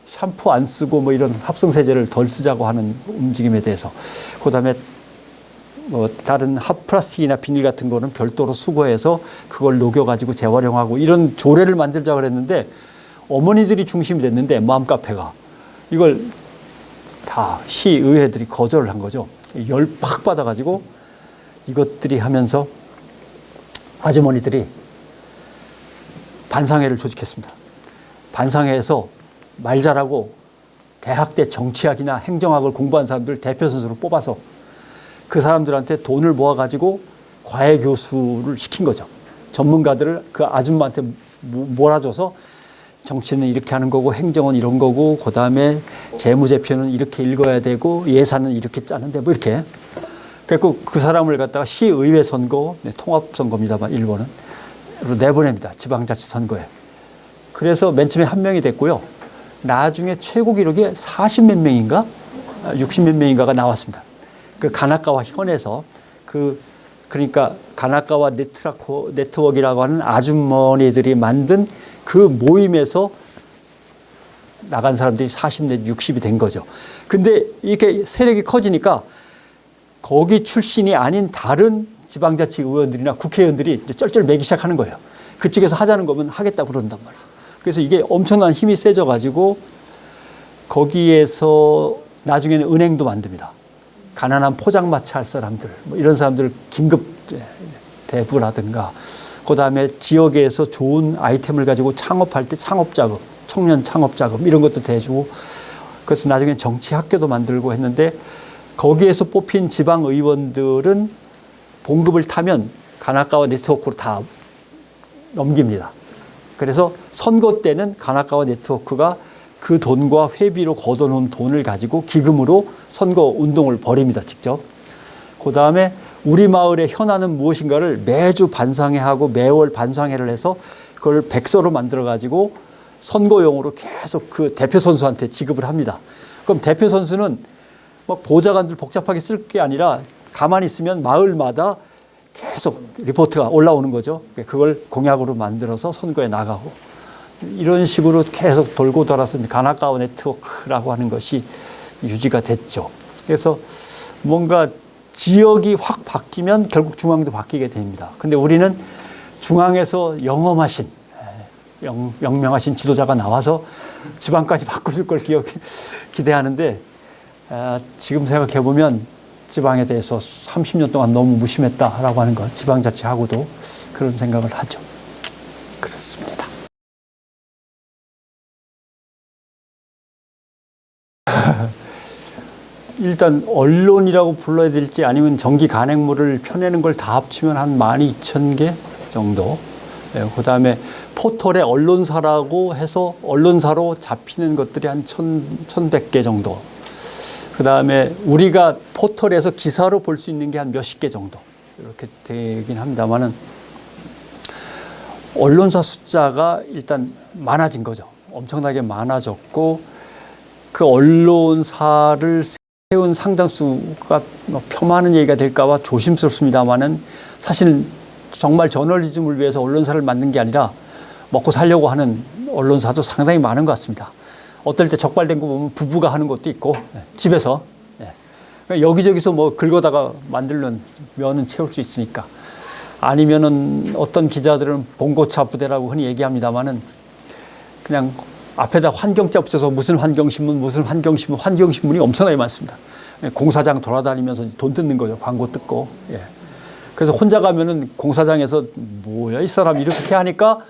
샴푸 안 쓰고 뭐 이런 합성세제를 덜 쓰자고 하는 움직임에 대해서. 그 다음에 뭐 다른 플라스틱이나 비닐 같은 거는 별도로 수거해서 그걸 녹여가지고 재활용하고 이런 조례를 만들자고 그랬는데 어머니들이 중심이 됐는데 마음카페가 이걸 다 시의회들이 거절을 한 거죠. 열 팍 받아가지고 이것들이 하면서 아주머니들이 반상회를 조직했습니다. 반상회에서 말 잘하고 대학 때 정치학이나 행정학을 공부한 사람들 대표 선수로 뽑아서 그 사람들한테 돈을 모아가지고 과외 교수를 시킨 거죠. 전문가들을 그 아줌마한테 몰아줘서 정치는 이렇게 하는 거고 행정은 이런 거고 그 다음에 재무제표는 이렇게 읽어야 되고 예산은 이렇게 짜는데 뭐 이렇게. 그래서 그 사람을 갖다가 시의회 선거, 통합선거입니다만 일본은 내보냅니다. 지방자치 선거에. 그래서 맨 처음에 한 명이 됐고요. 나중에 최고 기록이 40몇 명인가 60몇 명인가가 나왔습니다. 그 가나카와 현에서 그러니까 가나카와 네트워크라고 하는 아주머니들이 만든 그 모임에서 나간 사람들이 40 내 60이 된 거죠. 근데 이렇게 세력이 커지니까 거기 출신이 아닌 다른 지방자치 의원들이나 국회의원들이 이제 쩔쩔 매기 시작하는 거예요. 그쪽에서 하자는 거면 하겠다고 그런단 말이에요. 그래서 이게 엄청난 힘이 세져가지고 거기에서 나중에는 은행도 만듭니다. 가난한 포장마차 할 사람들, 뭐 이런 사람들 긴급 대부라든가, 그 다음에 지역에서 좋은 아이템을 가지고 창업할 때 창업자금, 청년 창업자금 이런 것도 대주고, 그래서 나중에 정치학교도 만들고 했는데, 거기에서 뽑힌 지방의원들은 봉급을 타면 가나카와 네트워크로 다 넘깁니다. 그래서 선거 때는 가나카와 네트워크가 그 돈과 회비로 걷어놓은 돈을 가지고 기금으로 선거 운동을 벌입니다, 직접. 그 다음에 우리 마을의 현안은 무엇인가를 매주 반상회하고 매월 반상회를 해서 그걸 백서로 만들어가지고 선거용으로 계속 그 대표 선수한테 지급을 합니다. 그럼 대표 선수는 막 보좌관들 복잡하게 쓸 게 아니라 가만히 있으면 마을마다 계속 리포트가 올라오는 거죠. 그걸 공약으로 만들어서 선거에 나가고, 이런 식으로 계속 돌고 돌아서 가나카와 네트워크라고 하는 것이 유지가 됐죠. 그래서 뭔가 지역이 확 바뀌면 결국 중앙도 바뀌게 됩니다. 근데 우리는 중앙에서 영험하신, 영명하신 지도자가 나와서 지방까지 바꿔줄 걸 기대하는데, 지금 생각해보면 지방에 대해서 30년 동안 너무 무심했다라고 하는 것, 지방자치하고도 그런 생각을 하죠. 그렇습니다. 일단 언론이라고 불러야 될지 아니면 정기 간행물을 펴내는 걸 다 합치면 한 12,000개 정도. 그 다음에 포털에 언론사라고 해서 언론사로 잡히는 것들이 한 1,100개 정도. 그 다음에 우리가 포털에서 기사로 볼 수 있는 게 한 몇십 개 정도 이렇게 되긴 합니다만은, 언론사 숫자가 일단 많아진 거죠. 엄청나게 많아졌고, 그 언론사를 세운 상당수가 폄하하는 얘기가 될까봐 조심스럽습니다만은, 사실은 정말 저널리즘을 위해서 언론사를 만든 게 아니라 먹고 살려고 하는 언론사도 상당히 많은 것 같습니다. 어떨 때 적발된 거 보면 부부가 하는 것도 있고, 집에서. 여기저기서 뭐 긁어다가 만들면 면은 채울 수 있으니까. 아니면은 어떤 기자들은 봉고차 부대라고 흔히 얘기합니다만은, 그냥 앞에다 환경자 붙여서 무슨 환경신문, 환경신문이 엄청나게 많습니다. 공사장 돌아다니면서 돈 뜯는 거죠. 광고 뜯고. 그래서 혼자 가면은 공사장에서 뭐야, 이 사람 이렇게 하니까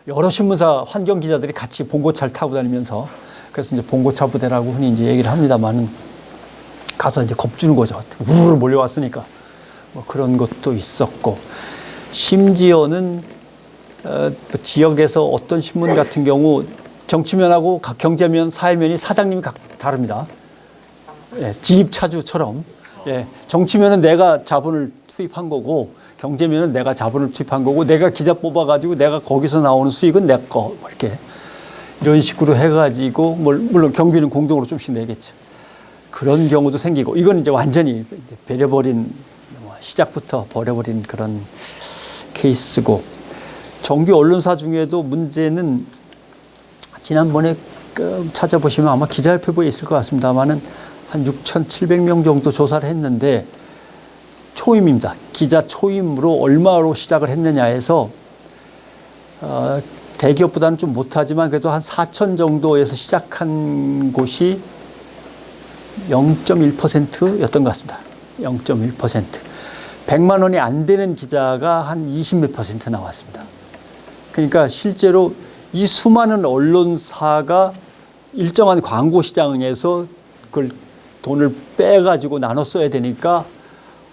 여러 신문사 환경 기자들이 같이 봉고차를 타고 다니면서, 그래서 이제 봉고차 부대라고 흔히 이제 얘기를 합니다만은, 가서 이제 겁주는 거죠. 우르르 몰려왔으니까. 뭐 그런 것도 있었고, 심지어는 지역에서 어떤 신문 같은 경우 정치면하고 경제면, 사회면이 사장님이 다릅니다. 지입차주처럼. 정치면은 내가 자본을 투입한 거고, 경제면은 내가 자본을 투입한 거고, 내가 기자 뽑아가지고 내가 거기서 나오는 수익은 내 거, 이렇게. 이런 식으로 해가지고, 물론 경비는 공동으로 좀씩 내겠죠. 그런 경우도 생기고, 이건 이제 완전히 버려버린, 시작부터 버려버린 그런 케이스고, 정규 언론사 중에도 문제는 지난번에 찾아보시면 아마 기자협회부에 있을 것 같습니다만은 한 6,700명 정도 조사를 했는데, 초임입니다. 기자 초임으로 얼마로 시작을 했느냐에서 대기업보다는 좀 못하지만 그래도 한 4천 정도에서 시작한 곳이 0.1%였던 것 같습니다. 0.1%. 100만 원이 안 되는 기자가 한 20몇 % 나왔습니다. 그러니까 실제로 이 수많은 언론사가 일정한 광고 시장에서 그걸 돈을 빼가지고 나눠 써야 되니까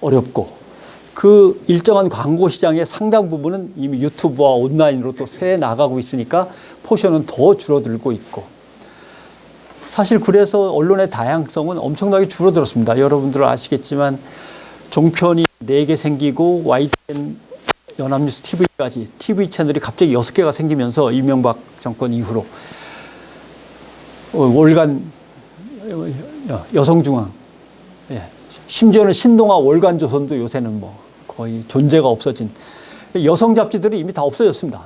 어렵고, 그 일정한 광고 시장의 상당 부분은 이미 유튜브와 온라인으로 또 새 나가고 있으니까 포션은 더 줄어들고 있고, 사실 그래서 언론의 다양성은 엄청나게 줄어들었습니다. 여러분들 아시겠지만 종편이 4개 생기고 YTN, 연합뉴스 TV까지 TV 채널이 갑자기 6개가 생기면서 이명박 정권 이후로 월간 여성중앙, 심지어는 신동아 월간조선도 요새는 뭐 거의 존재가 없어진, 여성 잡지들이 이미 다 없어졌습니다.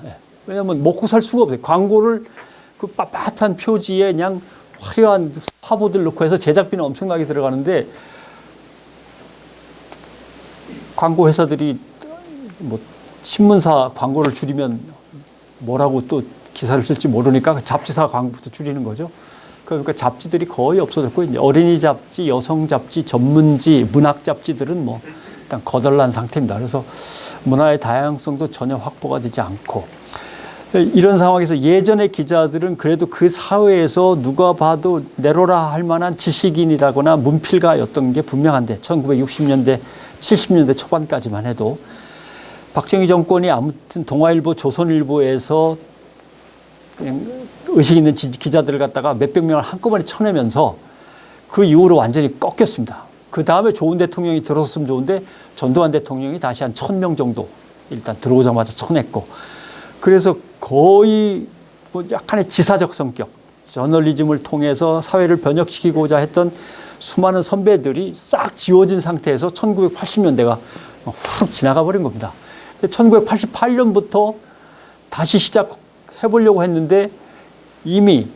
왜냐하면 먹고 살 수가 없어요. 광고를 그 빳빳한 표지에 그냥 화려한 화보들 넣고 해서 제작비는 엄청나게 들어가는데, 광고 회사들이 뭐 신문사 광고를 줄이면 뭐라고 또 기사를 쓸지 모르니까 잡지사 광고부터 줄이는 거죠. 그러니까 잡지들이 거의 없어졌고, 이제 어린이 잡지, 여성 잡지, 전문지, 문학 잡지들은 뭐 일단 거덜난 상태입니다. 그래서 문화의 다양성도 전혀 확보가 되지 않고, 이런 상황에서 예전의 기자들은 그래도 그 사회에서 누가 봐도 내로라 할 만한 지식인이라거나 문필가였던 게 분명한데, 1960년대, 70년대 초반까지만 해도 박정희 정권이 아무튼 동아일보, 조선일보에서 그냥 의식 있는 기자들을 갖다가 몇백 명을 한꺼번에 쳐내면서 그 이후로 완전히 꺾였습니다. 그 다음에 좋은 대통령이 들어섰으면 좋은데 전두환 대통령이 다시 한 1000명 정도 일단 들어오자마자 쳐냈고, 그래서 거의 뭐 약간의 지사적 성격, 저널리즘을 통해서 사회를 변혁시키고자 했던 수많은 선배들이 싹 지워진 상태에서 1980년대가 훅 지나가 버린 겁니다. 1988년부터 다시 시작해보려고 했는데 이미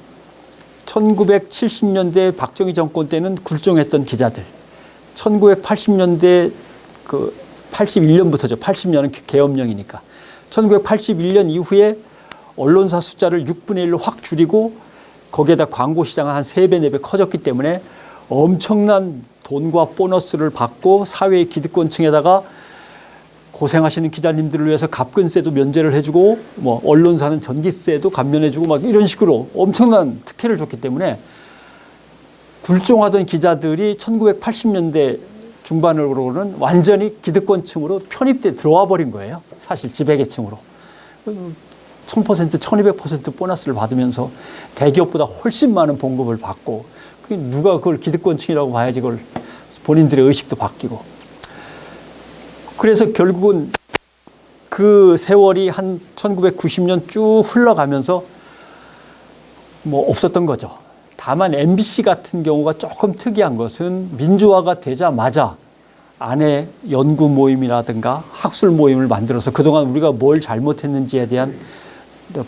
1970년대 박정희 정권 때는 굴종했던 기자들, 1980년대 81년부터죠. 80년은 계엄령이니까. 1981년 이후에 언론사 숫자를 6분의 1로 확 줄이고 거기에다 광고 시장은 한 3배, 4배 커졌기 때문에 엄청난 돈과 보너스를 받고 사회의 기득권층에다가 고생하시는 기자님들을 위해서 갑근세도 면제를 해주고 뭐 언론사는 전기세도 감면해주고 막 이런 식으로 엄청난 특혜를 줬기 때문에 굴종하던 기자들이 1980년대 중반으로는 완전히 기득권층으로 편입돼 들어와 버린 거예요. 사실 지배계층으로. 1000%, 1200% 보너스를 받으면서 대기업보다 훨씬 많은 봉급을 받고, 누가 그걸 기득권층이라고 봐야지 그걸 본인들의 의식도 바뀌고. 그래서 결국은 그 세월이 한 1990년 쭉 흘러가면서 뭐 없었던 거죠. 다만 MBC 같은 경우가 조금 특이한 것은 민주화가 되자마자 안에 연구 모임이라든가 학술 모임을 만들어서 그동안 우리가 뭘 잘못했는지에 대한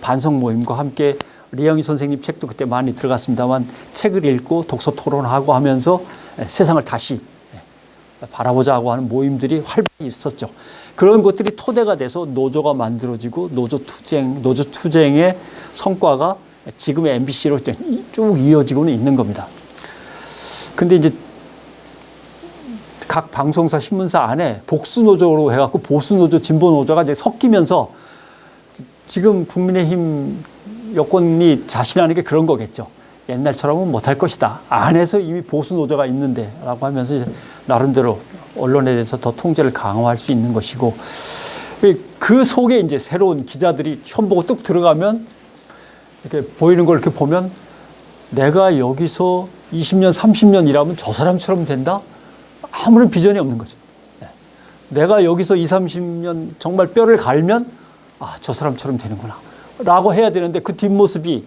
반성 모임과 함께 리영희 선생님 책도 그때 많이 들어갔습니다만 책을 읽고 독서 토론하고 하면서 세상을 다시 바라보자고 하는 모임들이 활발히 있었죠. 그런 것들이 토대가 돼서 노조가 만들어지고 노조 투쟁의 성과가 지금의 MBC로 쭉 이어지고는 있는 겁니다. 근데 이제 각 방송사, 신문사 안에 복수노조로 해갖고 보수노조, 진보노조가 이제 섞이면서 지금 국민의힘 여권이 자신하는 게 그런 거겠죠. 옛날처럼은 못할 것이다. 안에서 이미 보수노조가 있는데 라고 하면서 이제 나름대로 언론에 대해서 더 통제를 강화할 수 있는 것이고, 그 속에 이제 새로운 기자들이 처음 보고 뚝 들어가면 이렇게 보이는 걸 이렇게 보면 내가 여기서 20년, 30년 일하면 저 사람처럼 된다? 아무런 비전이 없는 거죠. 내가 여기서 20, 30년 정말 뼈를 갈면 저 사람처럼 되는구나 라고 해야 되는데 그 뒷모습이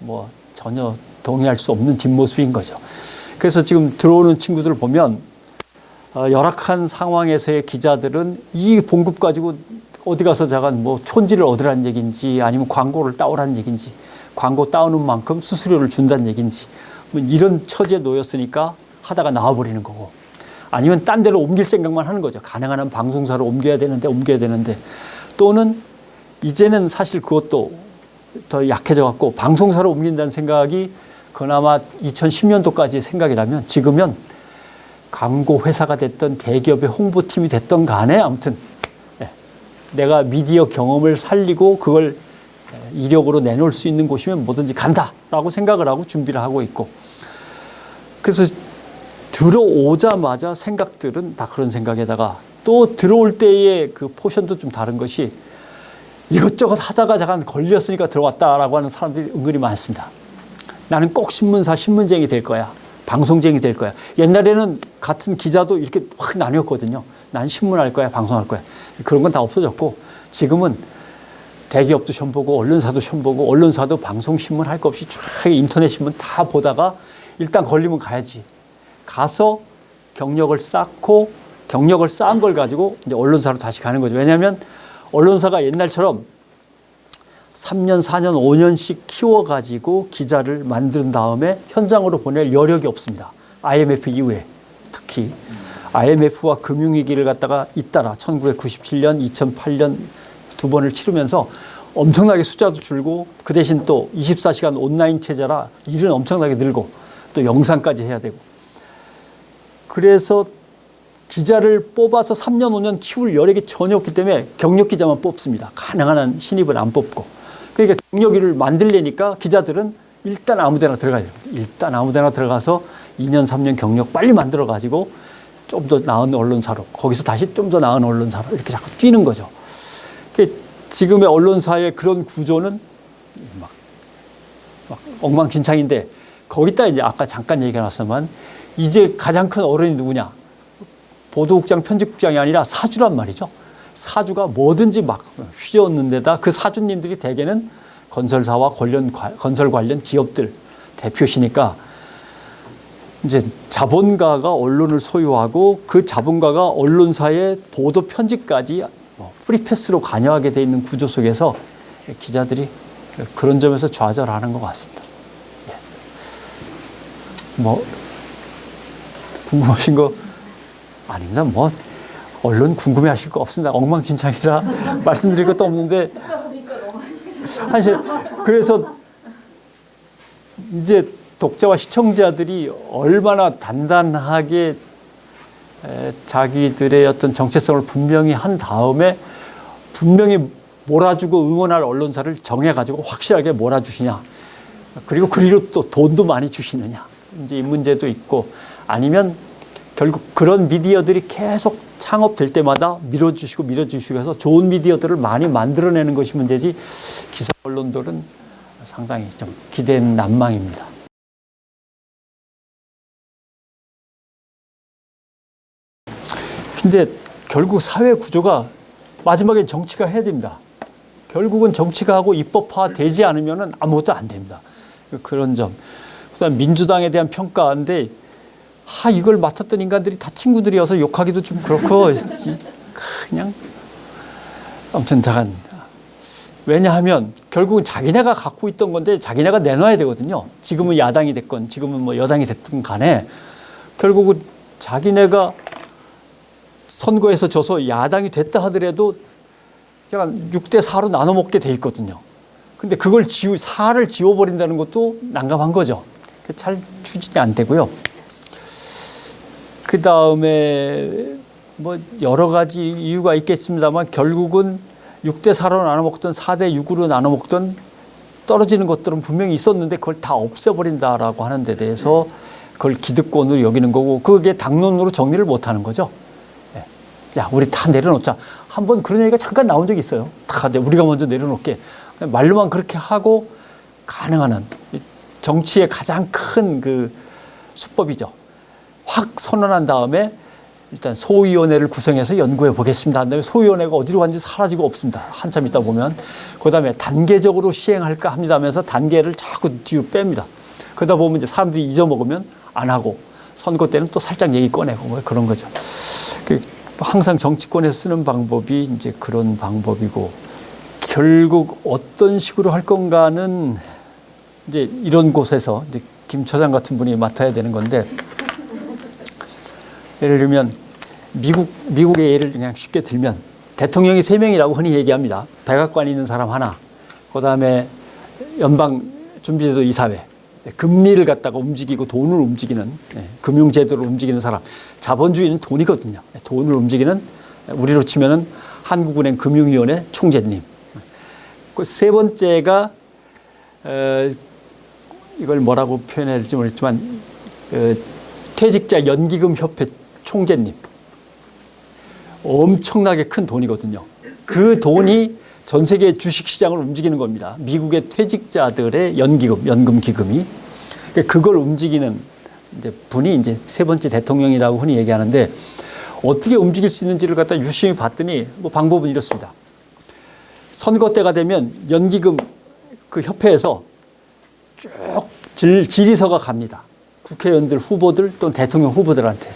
뭐 전혀 동의할 수 없는 뒷모습인 거죠. 그래서 지금 들어오는 친구들을 보면 열악한 상황에서의 기자들은 이 봉급 가지고 어디 가서 자간 뭐 촌지를 얻으라는 얘기인지 아니면 광고를 따오라는 얘기인지 광고 따오는 만큼 수수료를 준다는 얘기인지 뭐 이런 처지에 놓였으니까 하다가 나와버리는 거고, 아니면 딴 데로 옮길 생각만 하는 거죠. 가능한 한 방송사로 옮겨야 되는데 또는 이제는 사실 그것도 더 약해져 갖고 방송사로 옮긴다는 생각이 그나마 2010년도까지의 생각이라면 지금은 광고 회사가 됐던 대기업의 홍보팀이 됐던 간에 아무튼 내가 미디어 경험을 살리고 그걸 이력으로 내놓을 수 있는 곳이면 뭐든지 간다라고 생각을 하고 준비를 하고 있고, 그래서 들어오자마자 생각들은 다 그런 생각에다가 또 들어올 때의 그 포션도 좀 다른 것이 이것저것 하다가 잠깐 걸렸으니까 들어왔다라고 하는 사람들이 은근히 많습니다. 나는 꼭 신문쟁이 될 거야. 방송쟁이 될 거야. 옛날에는 같은 기자도 이렇게 확 나뉘었거든요. 난 신문할 거야, 방송할 거야. 그런 건 다 없어졌고 지금은 대기업도 시험 보고 언론사도 시험 보고 언론사도 방송신문 할 거 없이 쫙 인터넷 신문 다 보다가 일단 걸리면 가야지. 가서 경력을 쌓고 경력을 쌓은 걸 가지고 이제 언론사로 다시 가는 거죠. 왜냐하면 언론사가 옛날처럼 3년, 4년, 5년씩 키워가지고 기자를 만든 다음에 현장으로 보낼 여력이 없습니다. IMF 이후에 특히 IMF와 금융위기를 갖다가 잇따라 1997년, 2008년 두 번을 치르면서 엄청나게 숫자도 줄고 그 대신 또 24시간 온라인 체제라 일은 엄청나게 늘고 또 영상까지 해야 되고, 그래서 기자를 뽑아서 3년, 5년 키울 여력이 전혀 없기 때문에 경력 기자만 뽑습니다. 가능한 한 신입은 안 뽑고. 그러니까 경력을 만들려니까 기자들은 일단 아무 데나 들어가야 돼요. 일단 아무 데나 들어가서 2년, 3년 경력 빨리 만들어가지고 좀 더 나은 언론사로, 거기서 다시 좀 더 나은 언론사로 이렇게 자꾸 뛰는 거죠. 지금의 언론사의 그런 구조는 막 엉망진창인데, 거기다 이제 아까 잠깐 얘기가 나왔지만 이제 가장 큰 어른이 누구냐? 보도국장, 편집국장이 아니라 사주란 말이죠. 사주가 뭐든지 막 휘저었는 데다 그 사주님들이 대개는 건설사와 건설 관련 기업들 대표시니까 이제 자본가가 언론을 소유하고 그 자본가가 언론사의 보도 편집까지 프리패스로 관여하게 돼 있는 구조 속에서 기자들이 그런 점에서 좌절하는 것 같습니다. 뭐 궁금하신 거 아닙니다. 뭐 언론 궁금해하실 거 없습니다. 엉망진창이라 말씀드릴 것도 없는데 사실 그래서 이제 독자와 시청자들이 얼마나 단단하게 자기들의 어떤 정체성을 분명히 한 다음에 분명히 몰아주고 응원할 언론사를 정해가지고 확실하게 몰아주시냐. 그리고 또 돈도 많이 주시느냐. 이제 이 문제도 있고, 아니면 결국 그런 미디어들이 계속 창업될 때마다 밀어주시고 해서 좋은 미디어들을 많이 만들어내는 것이 문제지, 기성 언론들은 상당히 좀 기대는 난망입니다. 근데 결국 사회 구조가 마지막엔 정치가 해야 됩니다. 결국은 정치가 하고 입법화 되지 않으면 아무것도 안 됩니다. 그런 점. 그다음 민주당에 대한 평가인데, 이걸 맡았던 인간들이 다 친구들이어서 욕하기도 좀 그렇고, 그냥 아무튼 잠깐. 왜냐하면 결국은 자기네가 갖고 있던 건데 자기네가 내놔야 되거든요. 지금은 야당이 됐건 지금은 뭐 여당이 됐든 간에 결국은 자기네가 선거에서 져서 야당이 됐다 하더라도 제가 6대 4로 나눠 먹게 돼 있거든요. 근데 그걸 4를 지워버린다는 것도 난감한 거죠. 잘 추진이 안 되고요. 그 다음에 뭐 여러 가지 이유가 있겠습니다만 결국은 6대 4로 나눠 먹던 4대 6으로 나눠 먹던 떨어지는 것들은 분명히 있었는데 그걸 다 없애버린다라고 하는 데 대해서 그걸 기득권으로 여기는 거고, 그게 당론으로 정리를 못 하는 거죠. 야, 우리 다 내려놓자. 한번 그런 얘기가 잠깐 나온 적이 있어요. 다 우리가 먼저 내려놓게. 말로만 그렇게 하고, 가능한 한 정치의 가장 큰 그 수법이죠. 확 선언한 다음에 일단 소위원회를 구성해서 연구해 보겠습니다. 한 다음에 소위원회가 어디로 간지 사라지고 없습니다. 한참 있다 보면. 그 다음에 단계적으로 시행할까 합니다 하면서 단계를 자꾸 뒤로 뺍니다. 그러다 보면 이제 사람들이 잊어먹으면 안 하고, 선거 때는 또 살짝 얘기 꺼내고 뭐 그런 거죠. 항상 정치권에서 쓰는 방법이 이제 그런 방법이고, 결국 어떤 식으로 할 건가는 이제 이런 곳에서 이제 김 처장 같은 분이 맡아야 되는 건데, 예를 들면 미국의 예를 그냥 쉽게 들면 대통령이 3명이라고 흔히 얘기합니다. 백악관에 있는 사람 하나, 그 다음에 연방준비제도 이사회, 금리를 갖다가 움직이고 돈을 움직이는, 금융제도를 움직이는 사람. 자본주의는 돈이거든요. 돈을 움직이는, 우리로 치면은 한국은행 금융위원회 총재님. 그 세 번째가 이걸 뭐라고 표현해야 될지 모르겠지만 퇴직자 연기금 협회 총재님. 엄청나게 큰 돈이거든요. 그 돈이 전 세계 주식시장을 움직이는 겁니다. 미국의 퇴직자들의 연금 기금이. 그걸 움직이는 이제 분이 이제 세 번째 대통령이라고 흔히 얘기하는데, 어떻게 움직일 수 있는지를 갖다 유심히 봤더니 뭐 방법은 이렇습니다. 선거 때가 되면 연기금 그 협회에서 쭉 질의서가 갑니다. 국회의원들 후보들 또는 대통령 후보들한테.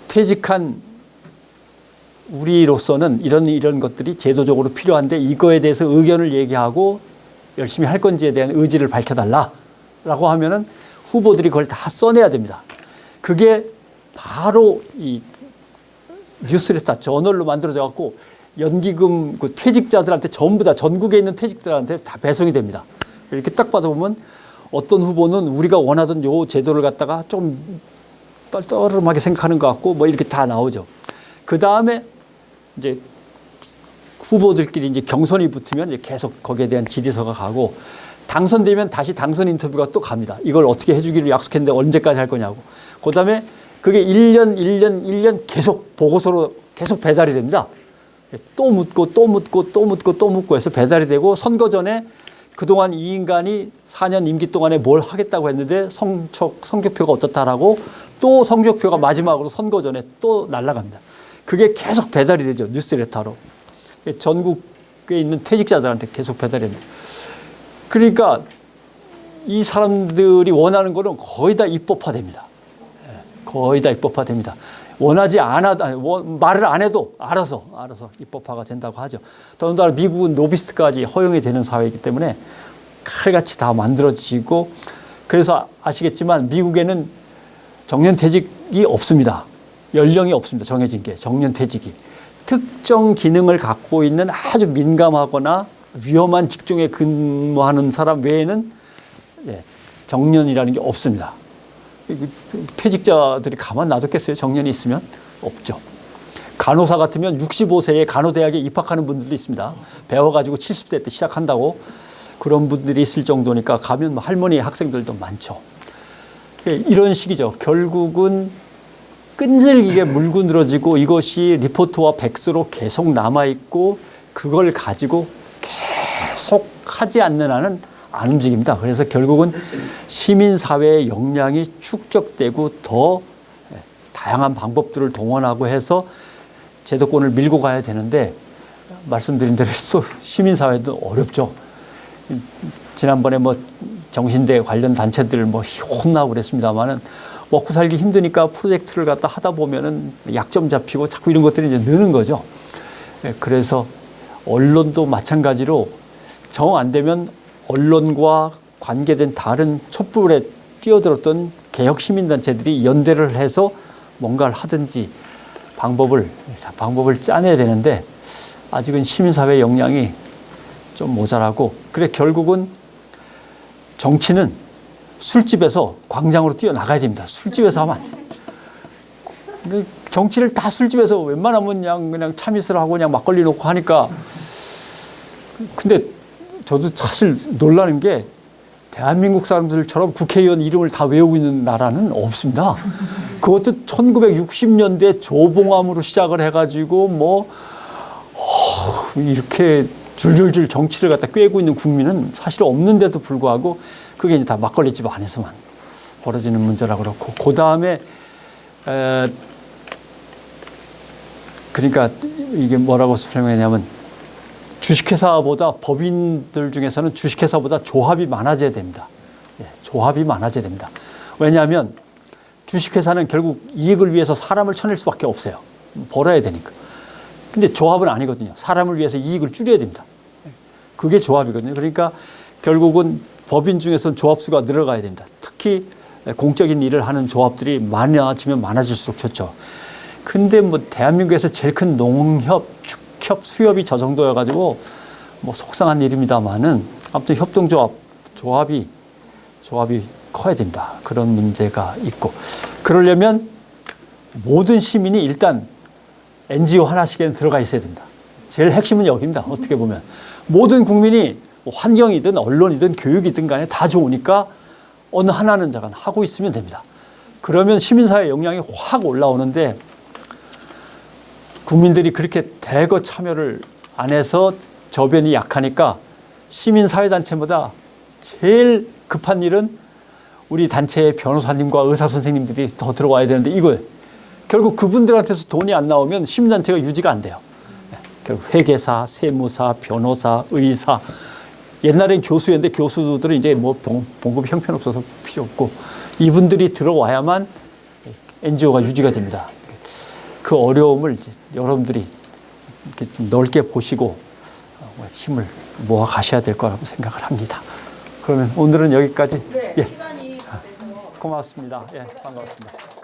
퇴직한 우리로서는 이런 것들이 제도적으로 필요한데 이거에 대해서 의견을 얘기하고 열심히 할 건지에 대한 의지를 밝혀달라라고 하면은 후보들이 그걸 다 써내야 됩니다. 그게 바로 이 뉴스레터, 저널로 만들어져 갖고 연기금 그 퇴직자들한테 전부 다 전국에 있는 퇴직자들한테 다 배송이 됩니다. 이렇게 딱 받아보면 어떤 후보는 우리가 원하던 요 제도를 갖다가 좀 떨떠름하게 생각하는 것 같고 뭐 이렇게 다 나오죠. 그 다음에 이제 후보들끼리 이제 경선이 붙으면 이제 계속 거기에 대한 질의서가 가고 당선되면 다시 당선 인터뷰가 또 갑니다. 이걸 어떻게 해주기로 약속했는데 언제까지 할 거냐고. 그 다음에 그게 1년 계속 보고서로 계속 배달이 됩니다. 또 묻고 또 묻고 또 묻고 또 묻고 해서 배달이 되고 선거 전에 그동안 이 인간이 4년 임기 동안에 뭘 하겠다고 했는데 성적표가 어떻다라고 또 성적표가 마지막으로 선거 전에 또 날아갑니다. 그게 계속 배달이 되죠. 뉴스레터로. 전국에 있는 퇴직자들한테 계속 배달이 됩니다. 그러니까 이 사람들이 원하는 거는 거의 다 입법화됩니다. 거의 다 입법화됩니다. 원하지 않아도, 말을 안 해도 알아서 입법화가 된다고 하죠. 더군다나 미국은 로비스트까지 허용이 되는 사회이기 때문에 칼같이 다 만들어지고, 그래서 아시겠지만 미국에는 정년퇴직이 없습니다. 연령이 없습니다. 정해진 게, 정년퇴직이. 특정 기능을 갖고 있는 아주 민감하거나 위험한 직종에 근무하는 사람 외에는 정년이라는 게 없습니다. 퇴직자들이 가만 놔뒀겠어요? 정년이 있으면? 없죠. 간호사 같으면 65세에 간호대학에 입학하는 분들도 있습니다. 배워가지고 70대 때 시작한다고 그런 분들이 있을 정도니까 가면 할머니 학생들도 많죠. 이런 식이죠. 결국은 끈질기게 물고 늘어지고 이것이 리포트와 백서로 계속 남아있고 그걸 가지고 계속 하지 않는 한은 안 움직입니다. 그래서 결국은 시민사회의 역량이 축적되고 더 다양한 방법들을 동원하고 해서 제도권을 밀고 가야 되는데 말씀드린 대로 또 시민사회도 어렵죠. 지난번에 뭐 정신대 관련 단체들 뭐 혼나고 그랬습니다만은 먹고 살기 힘드니까 프로젝트를 갖다 하다 보면은 약점 잡히고 자꾸 이런 것들이 이제 느는 거죠. 그래서 언론도 마찬가지로 정 안 되면 언론과 관계된 다른 촛불에 뛰어들었던 개혁 시민단체들이 연대를 해서 뭔가를 하든지 방법을 짜내야 되는데 아직은 시민사회 역량이 좀 모자라고, 그래 결국은 정치는 술집에서 광장으로 뛰어나가야 됩니다. 술집에서 하면 안 돼요. 정치를 다 술집에서 웬만하면 그냥 참이슬 하고 그냥 막걸리 놓고 하니까. 근데 저도 사실 놀라는 게 대한민국 사람들처럼 국회의원 이름을 다 외우고 있는 나라는 없습니다. 그것도 1960년대 조봉암으로 시작을 해가지고 이렇게 줄줄줄 정치를 갖다 꿰고 있는 국민은 사실 없는데도 불구하고 그게 이제 다 막걸리집 안에서만 벌어지는 문제라 그렇고, 그 다음에 그러니까 이게 뭐라고 설명했냐면 주식회사보다 법인들 중에서는 주식회사보다 조합이 많아져야 됩니다. 조합이 많아져야 됩니다. 왜냐하면 주식회사는 결국 이익을 위해서 사람을 쳐낼 수밖에 없어요. 벌어야 되니까. 근데 조합은 아니거든요. 사람을 위해서 이익을 줄여야 됩니다. 그게 조합이거든요. 그러니까 결국은 법인 중에서는 조합수가 늘어가야 됩니다. 특히 공적인 일을 하는 조합들이 많아지면 많아질수록 좋죠. 근데 뭐 대한민국에서 제일 큰 농협, 축협, 수협이 저 정도여가지고 뭐 속상한 일입니다만은 아무튼 조합이 커야 된다. 그런 문제가 있고, 그러려면 모든 시민이 일단 NGO 하나씩에는 들어가 있어야 됩니다. 제일 핵심은 여기입니다. 어떻게 보면 모든 국민이 환경이든 언론이든 교육이든 간에 다 좋으니까 어느 하나는 잠깐 하고 있으면 됩니다. 그러면 시민사회 역량이 확 올라오는데 국민들이 그렇게 대거 참여를 안 해서 저변이 약하니까 시민사회단체보다 제일 급한 일은 우리 단체의 변호사님과 의사 선생님들이 더 들어와야 되는데 이거예요. 결국 그분들한테서 돈이 안 나오면 시민단체가 유지가 안 돼요. 결국 회계사, 세무사, 변호사, 의사. 옛날엔 교수였는데 교수들은 이제 뭐 봉급이 형편없어서 필요 없고 이분들이 들어와야만 NGO가 유지가 됩니다. 그 어려움을 이제 여러분들이 이렇게 좀 넓게 보시고 힘을 모아 가셔야 될 거라고 생각을 합니다. 그러면 오늘은 여기까지. 네, 예. 시간이 다 돼서 고맙습니다. 예, 반갑습니다.